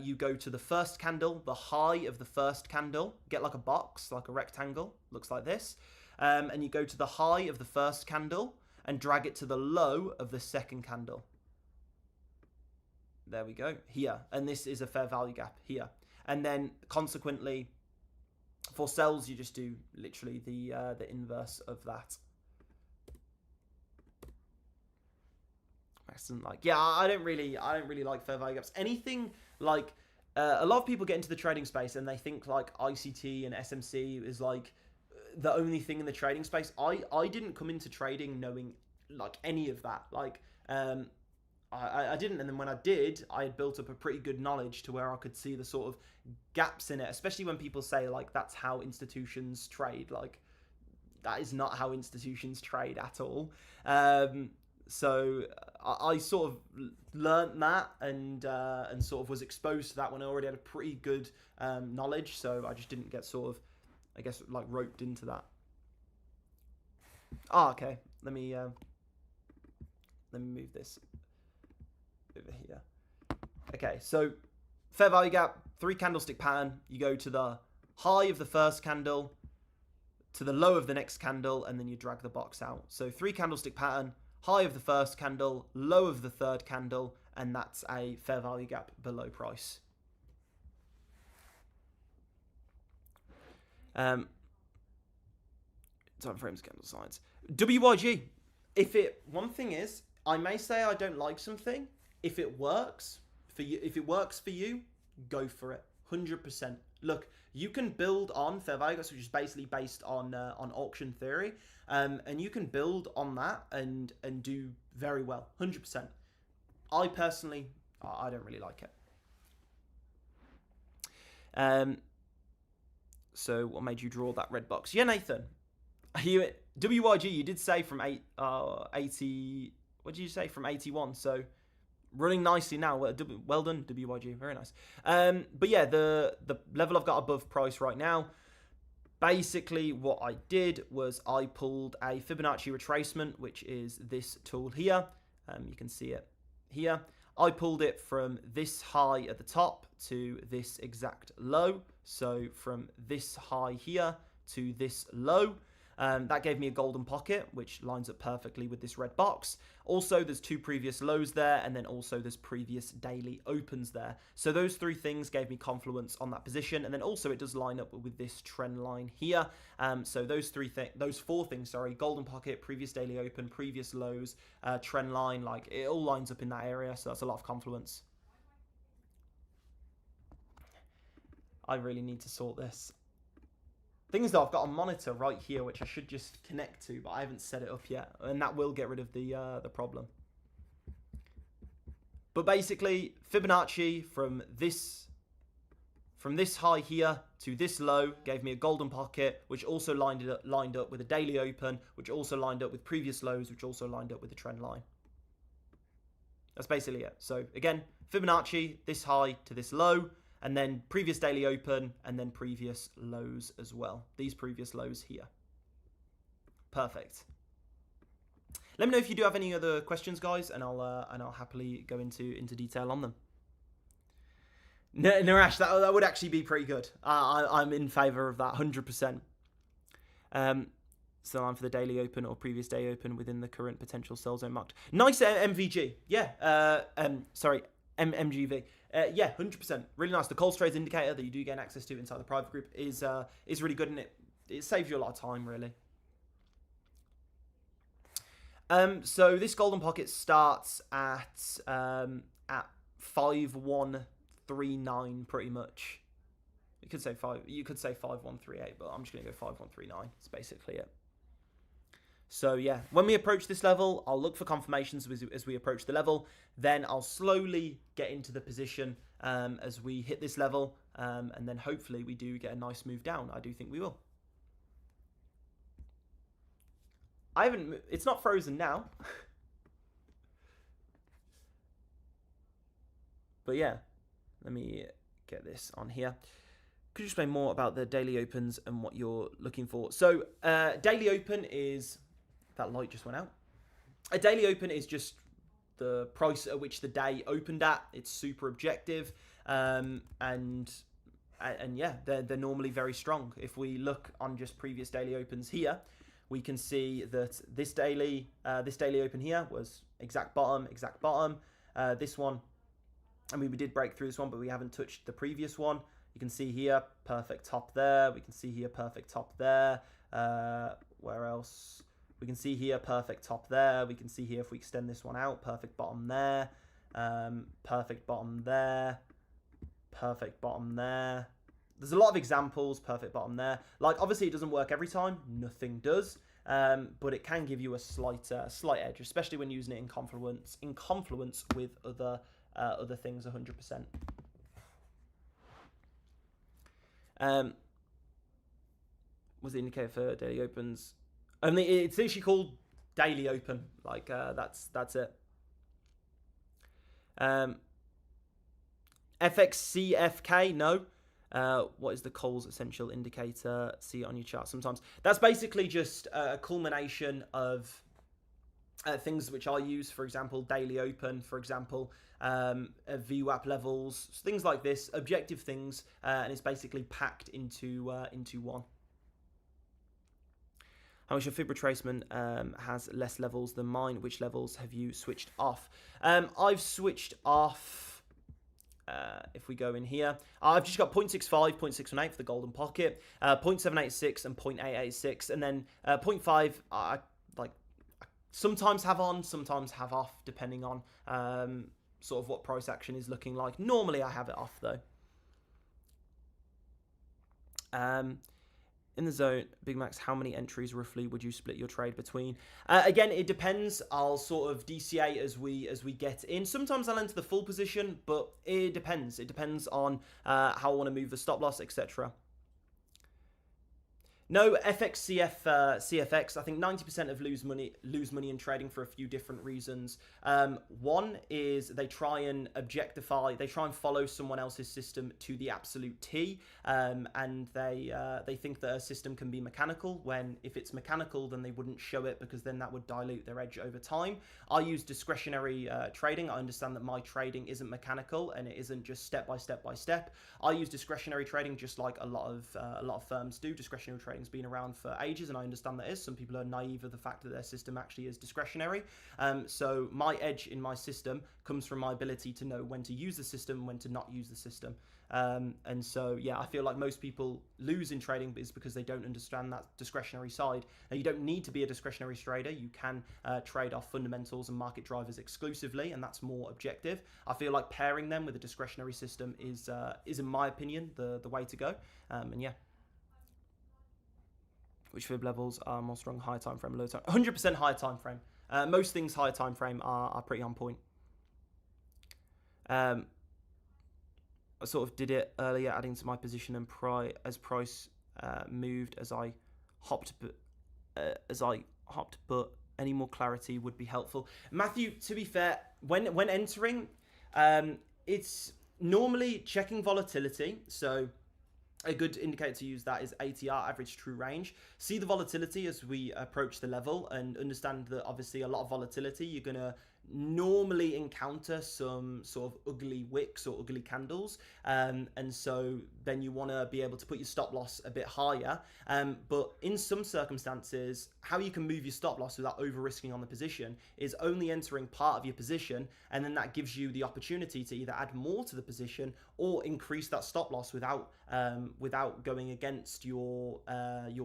You go to the first candle, the high of the first candle, get like a box, like a rectangle, looks like this, and you go to the high of the first candle and drag it to the low of the second candle. There we go, here. And this is a fair value gap here. And then consequently, for sells, you just do literally the inverse of that. Yeah, I don't really like fair value gaps. Anything like a lot of people get into the trading space and they think like ICT and SMC is like the only thing in the trading space. I didn't come into trading knowing like any of that. Like I didn't, and then when I did, I had built up a pretty good knowledge to where I could see the sort of gaps in it, especially when people say like that's how institutions trade. Like that is not how institutions trade at all. So I sort of learnt that and sort of was exposed to that when I already had a pretty good knowledge. So I just didn't get sort of, I guess, like roped into that. Okay. Let me move this over here. Okay, so fair value gap, 3 candlestick pattern. You go to the high of the first candle, to the low of the next candle, and then you drag the box out. So 3 candlestick pattern, high of the first candle, low of the third candle, and that's a fair value gap below price. Time frames, candle signs. WYG. One thing is, I may say I don't like something. If it works for you, go for it. 100%. Look, you can build on fair value gaps, which is basically based on auction theory, and you can build on that and do very well. 100%. I personally, I don't really like it. So what made you draw that red box? Yeah, Nathan. WYG, you did say from 80. What did you say? From 81. So running nicely now. Well done, WYG. Very nice. But yeah, the level I've got above price right now. Basically, what I did was I pulled a Fibonacci retracement, which is this tool here. You can see it here. I pulled it from this high at the top to this exact low. So from this high here to this low. That gave me a golden pocket, which lines up perfectly with this red box. Also, there's 2 previous lows there, and then also there's previous daily opens there. So those 3 things gave me confluence on that position, and then also it does line up with this trend line here. So those 4 things, golden pocket, previous daily open, previous lows, trend line, like it all lines up in that area. So that's a lot of confluence. I really need to sort this. Thing is though, I've got a monitor right here which I should just connect to, but I haven't set it up yet, and that will get rid of the problem. But basically, Fibonacci from this high here to this low gave me a golden pocket, which also lined up with a daily open, which also lined up with previous lows, which also lined up with the trend line. That's basically it. So again, Fibonacci, this high to this low, and then previous daily open, and then previous lows as well. These previous lows here. Perfect. Let me know if you do have any other questions, guys, and I'll happily go into detail on them. Naresh, that would actually be pretty good. I'm in favour of that, 100%. So I'm for the daily open or previous day open within the current potential sell zone marked. Nice MVG, yeah. MGV. Yeah, 100%. Really nice. The ColezTrades indicator that you do gain access to inside the private group is really good, and it saves you a lot of time, really. So this golden pocket starts at 5139 pretty much. You could say 5138, but I'm just gonna go 5139. It's basically it. So yeah, when we approach this level, I'll look for confirmations as we approach the level. Then I'll slowly get into the position as we hit this level, and then hopefully we do get a nice move down. I do think we will. It's not frozen now. But yeah, let me get this on here. Could you explain more about the daily opens and what you're looking for? So daily open is... That light just went out. A daily open is just the price at which the day opened at. It's super objective, and yeah, they're normally very strong. If we look on just previous daily opens here, we can see that this daily open here was exact bottom. This one, I mean, we did break through this one, but we haven't touched the previous one. You can see here, perfect top there. We can see here, perfect top there. Where else? We can see here, perfect top there. We can see here, if we extend this one out, perfect bottom there. Perfect bottom there. Perfect bottom there. There's a lot of examples, perfect bottom there. Like, obviously, it doesn't work every time. Nothing does. But it can give you a slight edge, especially when using it in confluence with other things, 100%. What's the indicator for daily opens? I mean, it's literally called daily open. Like, that's it. FXCFK, no. What is the Coles essential indicator? See it on your chart sometimes. That's basically just a culmination of things which I use. For example, daily open, for example, VWAP levels, things like this, objective things, and it's basically packed into one. How much your fib retracement has less levels than mine? Which levels have you switched off? I've switched off, if we go in here, I've just got 0.65, 0.618 for the golden pocket, 0.786 and 0.886, and then 0.5 I sometimes have on, sometimes have off, depending on sort of what price action is looking like. Normally I have it off though. In the zone, Big Max, how many entries roughly would you split your trade between? Again, it depends. I'll sort of DCA as we get in. Sometimes I'll enter the full position, but it depends. It depends on how I want to move the stop loss, etc. No, CFX, I think 90% of lose money in trading for a few different reasons. One is they try and objectify, they try and follow someone else's system to the absolute T, and they think that a system can be mechanical, when if it's mechanical, then they wouldn't show it, because then that would dilute their edge over time. I use discretionary trading. I understand that my trading isn't mechanical, and it isn't just step by step by step. I use discretionary trading just like a lot of firms do. Discretionary trading trading's been around for ages, and I understand that is. Some people are naive of the fact that their system actually is discretionary. So my edge in my system comes from my ability to know when to use the system, when to not use the system. And so, yeah, I feel like most people lose in trading is because they don't understand that discretionary side. Now, you don't need to be a discretionary trader. You can trade off fundamentals and market drivers exclusively, and that's more objective. I feel like pairing them with a discretionary system is in my opinion, the way to go. And yeah. Which fib levels are more strong, high time frame, low time? 100% high time frame. Most things high time frame are pretty on point. I sort of did it earlier, adding to my position and as price moved as I hopped, but any more clarity would be helpful. Matthew, to be fair, when entering, it's normally checking volatility. So a good indicator to use that is ATR, average true range. See the volatility as we approach the level and understand that obviously a lot of volatility, you're going to normally encounter some sort of ugly wicks or ugly candles. And so then you want to be able to put your stop loss a bit higher. But in some circumstances, how you can move your stop loss without over risking on the position is only entering part of your position. And then that gives you the opportunity to either add more to the position or increase that stop loss without going against your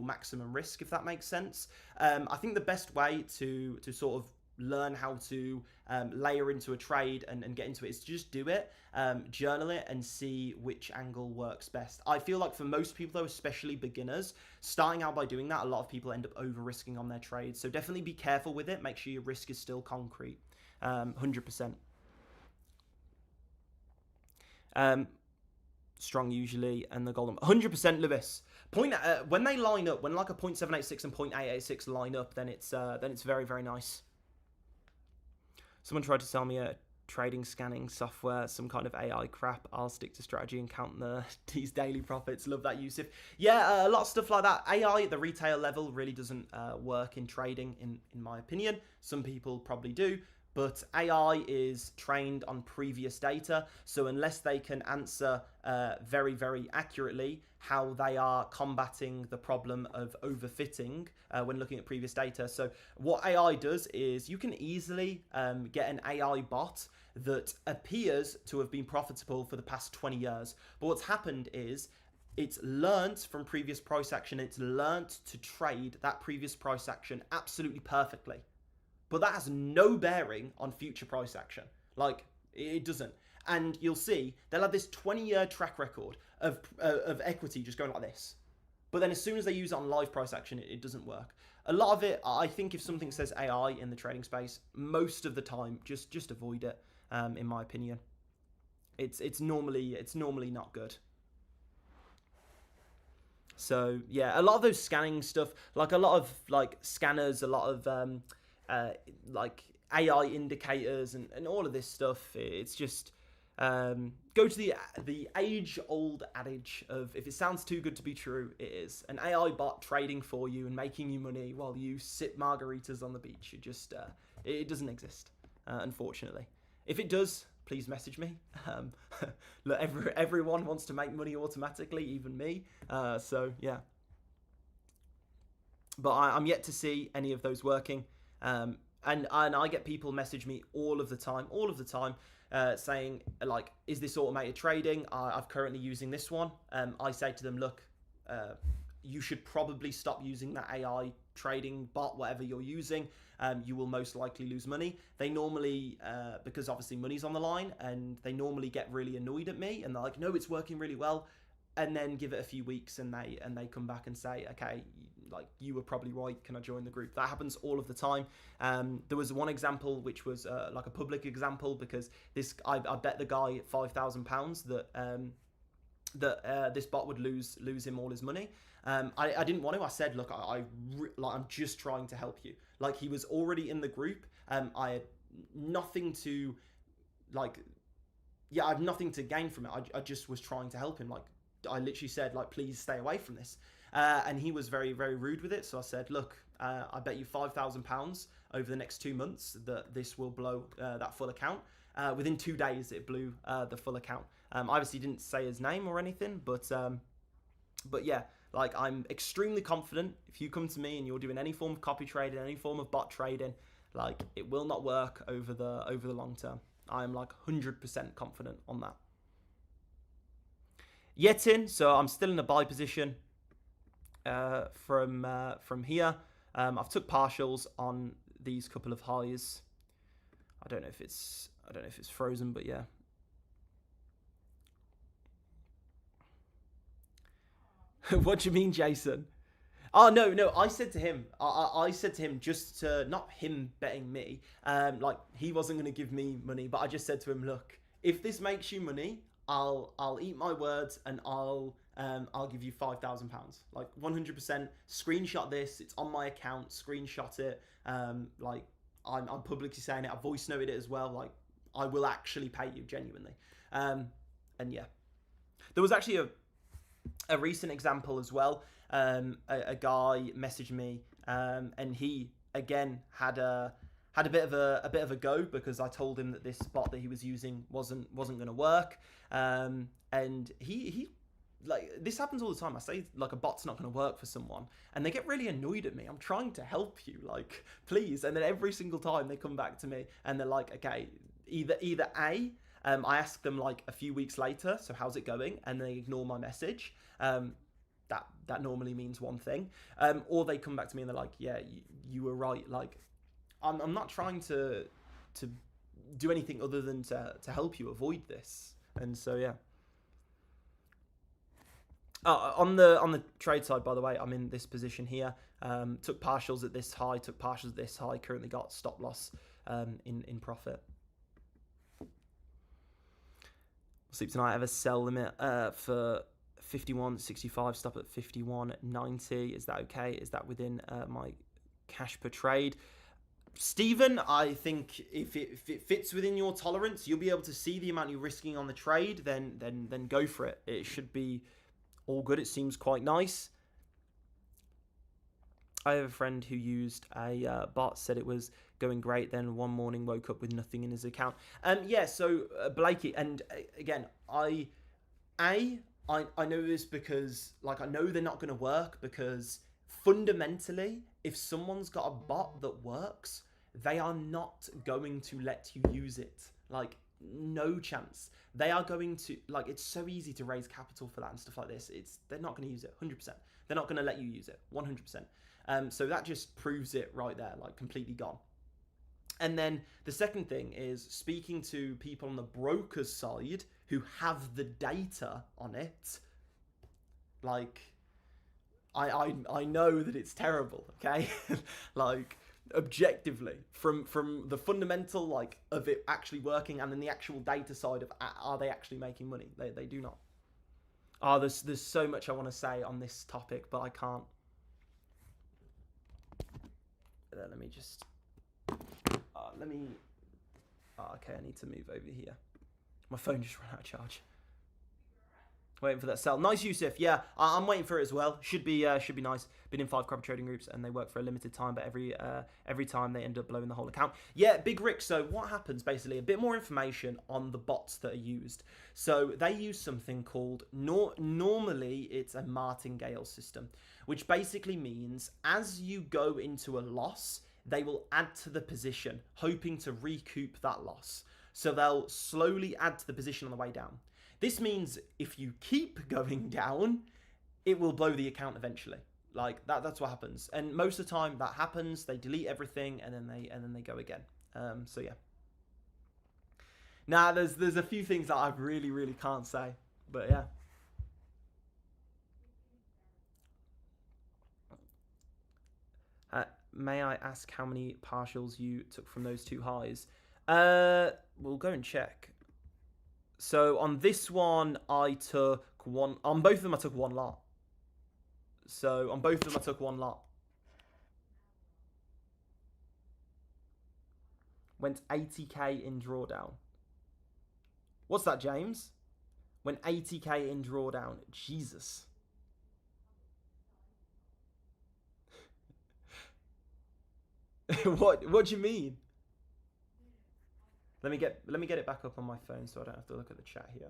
maximum risk, if that makes sense. I think the best way to sort of learn how to layer into a trade and get into it is to just do it, journal it, and see which angle works best. I feel like for most people though, especially beginners, starting out by doing that, a lot of people end up over risking on their trades. So definitely be careful with it. Make sure your risk is still concrete. 100%. Strong usually, and the golden 100% Lewis. When they line up, when like a 0.786 and 0.886 line up, then it's very, very nice. Someone tried to sell me a trading scanning software, some kind of AI crap. I'll stick to strategy and count these daily profits. Love that, Yusuf. Yeah, a lot of stuff like that. AI at the retail level really doesn't work in trading, in my opinion. Some people probably do. But AI is trained on previous data. So unless they can answer very, very accurately how they are combating the problem of overfitting when looking at previous data. So what AI does is you can easily get an AI bot that appears to have been profitable for the past 20 years. But what's happened is it's learnt from previous price action. It's learnt to trade that previous price action absolutely perfectly. But that has no bearing on future price action. Like, it doesn't. And you'll see they'll have this 20-year track record of equity just going like this. But then as soon as they use it on live price action, it doesn't work. A lot of it, I think if something says AI in the trading space, most of the time, just avoid it, in my opinion. It's normally not good. So, yeah, a lot of those scanning stuff, like a lot of like scanners, a lot of like AI indicators and all of this stuff, it's just go to the age-old adage of if it sounds too good to be true, it is. An AI bot trading for you and making you money while you sip margaritas on the beach. It doesn't exist, unfortunately. If it does, please message me. Look, everyone wants to make money automatically, even me. So yeah. But I'm yet to see any of those working. And I get people message me all of the time, saying like, is this automated trading? I'm currently using this one. I say to them, look, you should probably stop using that AI trading bot, whatever you're using. You will most likely lose money. They normally, because obviously money's on the line, and they normally get really annoyed at me, and they're like, no, it's working really well. And then give it a few weeks, and they come back and say, okay, like, you were probably right. Can I join the group? That happens all of the time. There was one example which was like a public example, because I bet the guy £5,000 that this bot would lose him all his money. I didn't want to. I said, look, I'm just trying to help you. Like, he was already in the group. I had nothing to I have nothing to gain from it. I just was trying to help him. Like, I literally said, like, please stay away from this. And he was very, very rude with it. So I said, look, I bet you £5,000 over the next 2 months that this will blow that full account. Within 2 days, it blew the full account. I obviously didn't say his name or anything, but yeah, Like, I'm extremely confident if you come to me and you're doing any form of copy trading, any form of bot trading, like, it will not work over the long term. I am like 100% confident on that. Yet in, so I'm still in a buy position from here. I've took partials on these couple of highs. I don't know if it's frozen, but yeah. What do you mean, Jason? Oh no! I said to him, I said to him, just to, not him betting me. Like, he wasn't going to give me money, but I just said to him, look, if this makes you money, I'll eat my words and I'll give you £5,000. Like, 100%. Screenshot this. It's on my account. Screenshot it. Like, I'm publicly saying it. I voice noted it as well. Like, I will actually pay you genuinely. And yeah, there was actually a recent example as well. A guy messaged me, and he again had a bit of a go because I told him that this bot that he was using wasn't going to work. And he like, this happens all the time. I say, like, a bot's not going to work for someone, and they get really annoyed at me. I'm trying to help you, like, please. And then every single time they come back to me and they're like, okay, either A, I ask them like a few weeks later, so how's it going? And they ignore my message. That normally means one thing. Or they come back to me and they're like, yeah, you were right. Like, I'm not trying to do anything other than to help you avoid this. And so, yeah. On the trade side, by the way, I'm in this position here. Took partials at this high, took partials at this high, currently got stop loss in profit. Sleep tonight. I have a sell limit for 51.65, stop at 51.90. Is that okay? Is that within my cash per trade? Stephen, I think if it fits within your tolerance, you'll be able to see the amount you're risking on the trade, then go for it. It should be all good. It seems quite nice. I have a friend who used a bot, said it was going great, then one morning woke up with nothing in his account. Yeah, so Blakey, and again, I know this because, like, I know they're not going to work because fundamentally, if someone's got a bot that works, they are not going to let you use it. Like, no chance. They are going to, like, it's so easy to raise capital for that and stuff like this. They're not going to use it, 100%. They're not going to let you use it, 100%. So that just proves it right there, like, completely gone. And then the second thing is speaking to people on the broker's side who have the data on it. Like, I know that it's terrible, okay? Like, objectively, from the fundamental, like, of it actually working, and then the actual data side of, are they actually making money? They do not. Oh, there's so much I want to say on this topic, but I can't. Let me just... okay, I need to move over here. My phone just ran out of charge. Waiting for that sell. Nice, Yusuf. Yeah, I'm waiting for it as well. Should be nice. Been in 5 copy trading groups and they work for a limited time, but every time they end up blowing the whole account. Yeah, Big Rick. So what happens, basically, a bit more information on the bots that are used. So they use something called, normally it's a martingale system, which basically means as you go into a loss, they will add to the position, hoping to recoup that loss. So they'll slowly add to the position on the way down. This means if you keep going down, it will blow the account eventually. Like, that's what happens. And most of the time that happens, they delete everything and then they go again. So yeah. Now there's a few things that I really can't say, but yeah. May I ask how many partials you took from those 2 highs? We'll go and check. So on this one, I took one. On both of them, I took 1 lot. So on both of them, I took 1 lot. Went 80k in drawdown. What's that, James? Went 80k in drawdown. Jesus. What do you mean? Let me get it back up on my phone so I don't have to look at the chat here.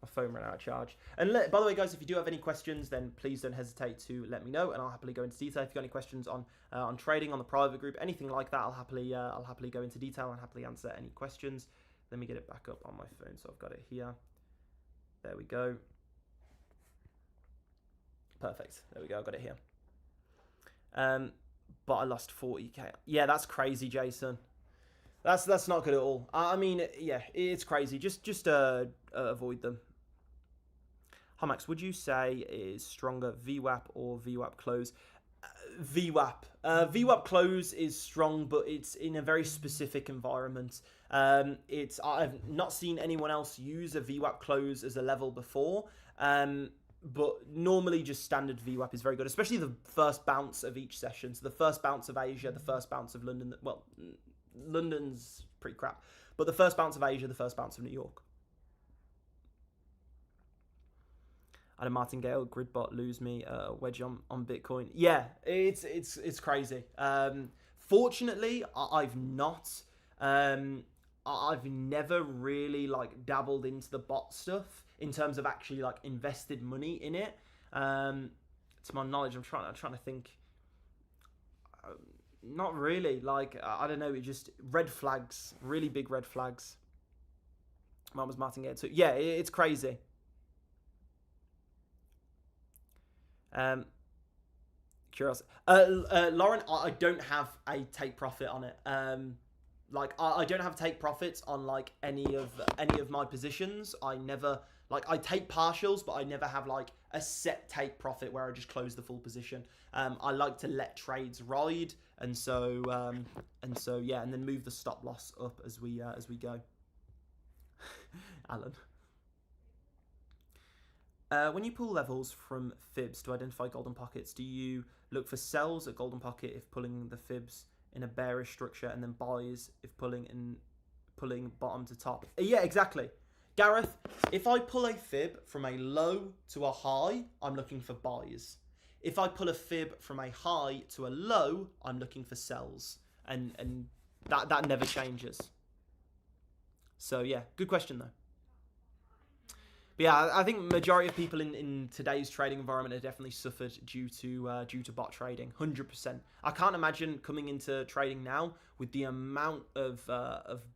My phone ran out of charge. And by the way, guys, if you do have any questions, then please don't hesitate to let me know, and I'll happily go into detail. If you've got any questions on trading, on the private group, anything like that, I'll happily go into detail and happily answer any questions. Let me get it back up on my phone, so I've got it here. There we go. Perfect. There we go. I've got it here. But I lost 40k. Yeah, that's crazy, Jason. That's not good at all. I mean, yeah, it's crazy. Just avoid them. Hi Max, would you say is stronger VWAP or VWAP close? VWAP. VWAP close is strong, but it's in a very specific environment. I've not seen anyone else use a VWAP close as a level before. But normally just standard VWAP is very good, especially the first bounce of each session. So the first bounce of Asia, the first bounce of London. Well, London's pretty crap. But the first bounce of Asia, the first bounce of New York. I had a martingale gridbot lose me a wedge on Bitcoin. Yeah, it's crazy. Fortunately, I've not. I've never really like dabbled into the bot stuff in terms of actually like invested money in it. To my knowledge, I'm trying to think. Not really. Like I don't know. It just red flags, really big red flags. Mine was martingale too. Yeah, it's crazy. Curious. Lauren, I don't have a take profit on it. Like I don't have take profits on like any of my positions. I never like I take partials, but I never have like a set take profit where I just close the full position. I like to let trades ride, and so yeah, and then move the stop loss up as we go. Alan. When you pull levels from fibs to identify golden pockets, do you look for sells at golden pocket if pulling the fibs in a bearish structure, and then buys if pulling bottom to top? Yeah, exactly. Gareth, if I pull a fib from a low to a high, I'm looking for buys. If I pull a fib from a high to a low, I'm looking for sells. And that never changes. So yeah, good question though. But yeah, I think majority of people in today's trading environment have definitely suffered due to bot trading. 100%. I can't imagine coming into trading now with the amount of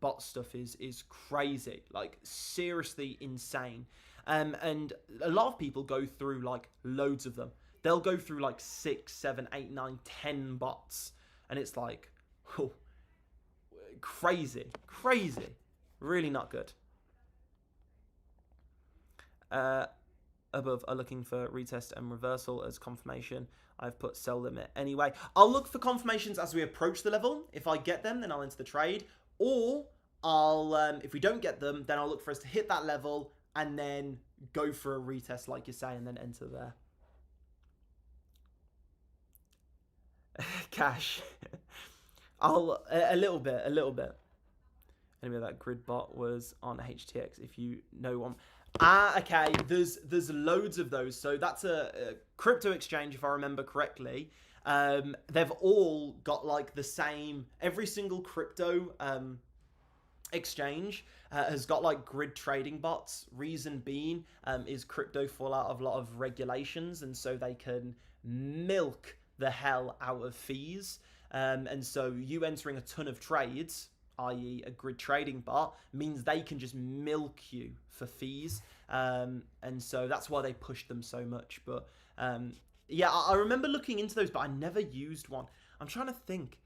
bot stuff is crazy, like seriously insane. And a lot of people go through like loads of them. They'll go through like 6, 7, 8, 9, 10 bots, and it's like, oh, crazy, really not good. Above are looking for retest and reversal as confirmation. I've put sell limit anyway. I'll look for confirmations as we approach the level. If I get them, then I'll enter the trade. Or I'll, if we don't get them, then I'll look for us to hit that level and then go for a retest, like you say, and then enter there. Cash. I'll a little bit. Anyway, that grid bot was on HTX. If you know one. Okay. There's loads of those. So that's a crypto exchange, if I remember correctly. They've all got like the same. Every single crypto exchange has got like grid trading bots. Reason being is crypto fall out of a lot of regulations, and so they can milk the hell out of fees. And so you entering a ton of trades, i.e. a grid trading bot, means they can just milk you for fees. And so that's why they push them so much. But yeah, I remember looking into those, but I never used one. I'm trying to think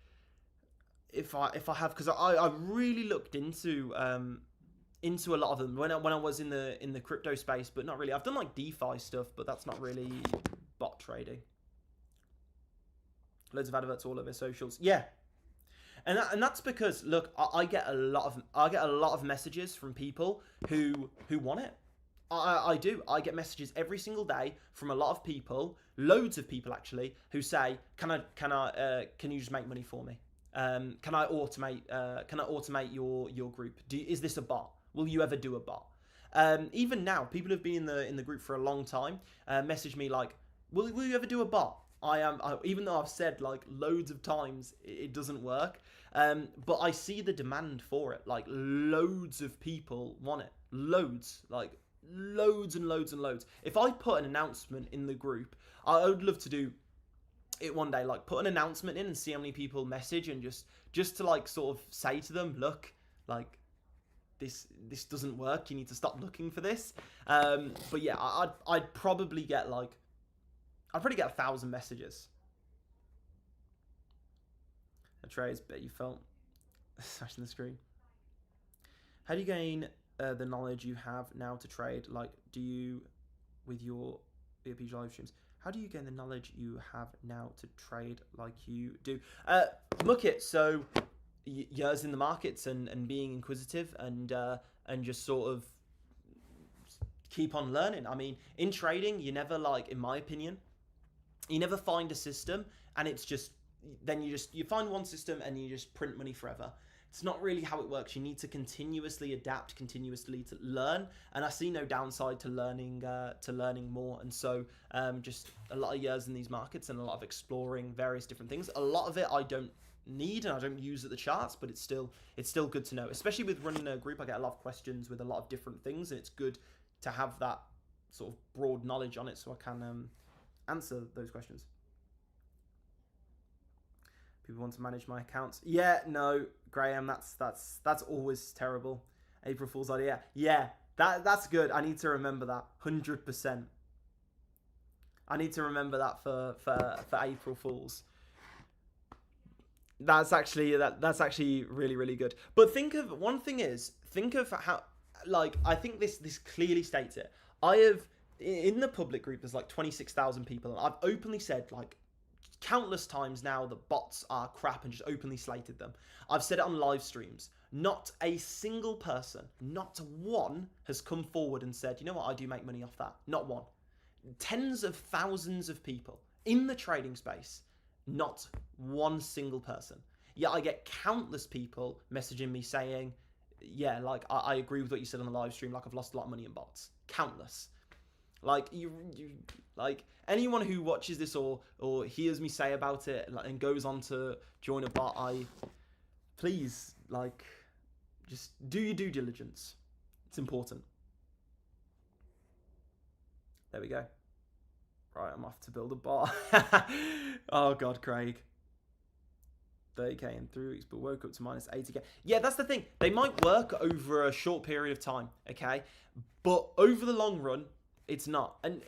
if I have, because I really looked into a lot of them when I was in the crypto space, but not really. I've done like DeFi stuff, but that's not really bot trading. Loads of adverts all over socials. Yeah. And that's because, look, I get a lot of messages from people who want it. I do. I get messages every single day from a lot of people, loads of people actually, who say, can you just make money for me? Can I automate your group? Is this a bot? Will you ever do a bot? Even now, people who've been in the group for a long time message me like, will you ever do a bot? Even though I've said like loads of times it doesn't work, but I see the demand for it. Like loads of people want it, loads. Like loads and loads and loads. If I put an announcement in the group, I would love to do it one day, like put an announcement in and see how many people message, and just to like sort of say to them, look, like this doesn't work, you need to stop looking for this. But yeah, I'd probably get 1,000 messages. Trades, bet you felt smashing the screen. How do you gain the knowledge you have now to trade? Like, do you with your PG live streams? How do you gain the knowledge you have now to trade like you do? Look it, so years in the markets and being inquisitive and just sort of keep on learning. I mean, in trading, you never, like, in my opinion, you never find a system and it's just, then you find one system and you just print money forever. It's not really how it works. You need to continuously adapt, continuously to learn, and I see no downside to learning more. And so just a lot of years in these markets and a lot of exploring various different things. A lot of it I don't need and I don't use at the charts, but it's still good to know. Especially with running a group, I get a lot of questions with a lot of different things, and it's good to have that sort of broad knowledge on it so I can answer those questions. People want to manage my accounts. Yeah, no, Graham, that's always terrible. April Fool's idea. Yeah, that's good. I need to remember that 100%. I need to remember that for April Fools. That's actually really, really good. But think of how, like, I think this clearly states it. I have, in the public group, there's like 26,000 people, and I've openly said, like, countless times now that bots are crap and just openly slated them. I've said it on live streams. Not a single person, not one, has come forward and said, you know what, I do make money off that. Not one. Tens of thousands of people in the trading space, not one single person. Yet I get countless people messaging me saying, yeah, like, I agree with what you said on the live stream, like, I've lost a lot of money in bots. Countless. Like, you like, anyone who watches this or hears me say about it and goes on to join a bot, please, like, just do your due diligence. It's important. There we go. Right, I'm off to build a bot. Oh God, Craig. 30k in 3 weeks, but woke up to minus 80k. Yeah, that's the thing. They might work over a short period of time, okay? But over the long run, it's not. And,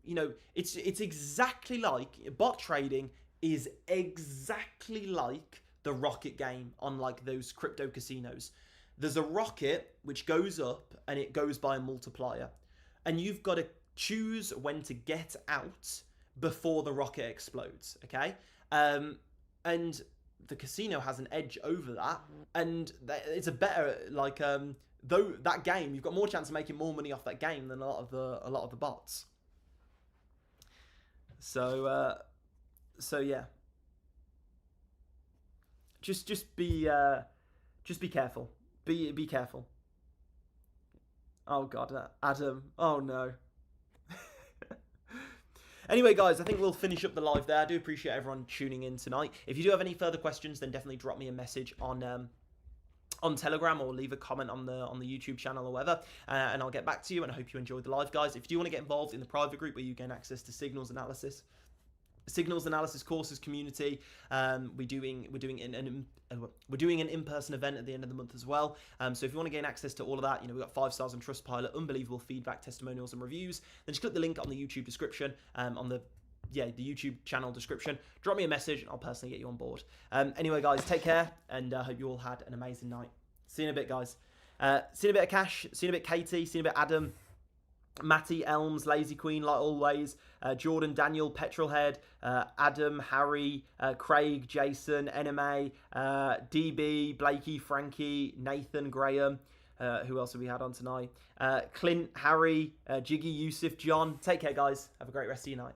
you know, it's exactly like, bot trading is exactly like the rocket game on, like, those crypto casinos. There's a rocket which goes up and it goes by a multiplier. And you've got to choose when to get out before the rocket explodes, okay? And the casino has an edge over that, and it's a better, like, though that game, you've got more chance of making more money off that game than a lot of the bots. So yeah, just be careful. Be careful. Oh God, Adam. Oh no. Anyway, guys, I think we'll finish up the live there. I do appreciate everyone tuning in tonight. If you do have any further questions, then definitely drop me a message on Telegram, or leave a comment on the YouTube channel or whatever, and I'll get back to you. And I hope you enjoyed the live, guys. If you do want to get involved in the private group where you gain access to signals analysis courses, community, we're doing an in-person event at the end of the month as well. So if you want to gain access to all of that, you know, we've got 5 stars on Trustpilot, unbelievable feedback, testimonials, and reviews. Then just click the link on the YouTube description, on the YouTube channel description. Drop me a message, and I'll personally get you on board. Anyway, guys, take care, and I hope you all had an amazing night. See you in a bit, guys. See you in a bit of Cash. See you in a bit, Katie. See you in a bit, Adam. Matty, Elms, Lazy Queen, like always, Jordan, Daniel, Petrolhead, Adam, Harry, Craig, Jason, NMA, DB, Blakey, Frankie, Nathan, Graham, who else have we had on tonight? Clint, Harry, Jiggy, Yusuf, John. Take care, guys. Have a great rest of your night.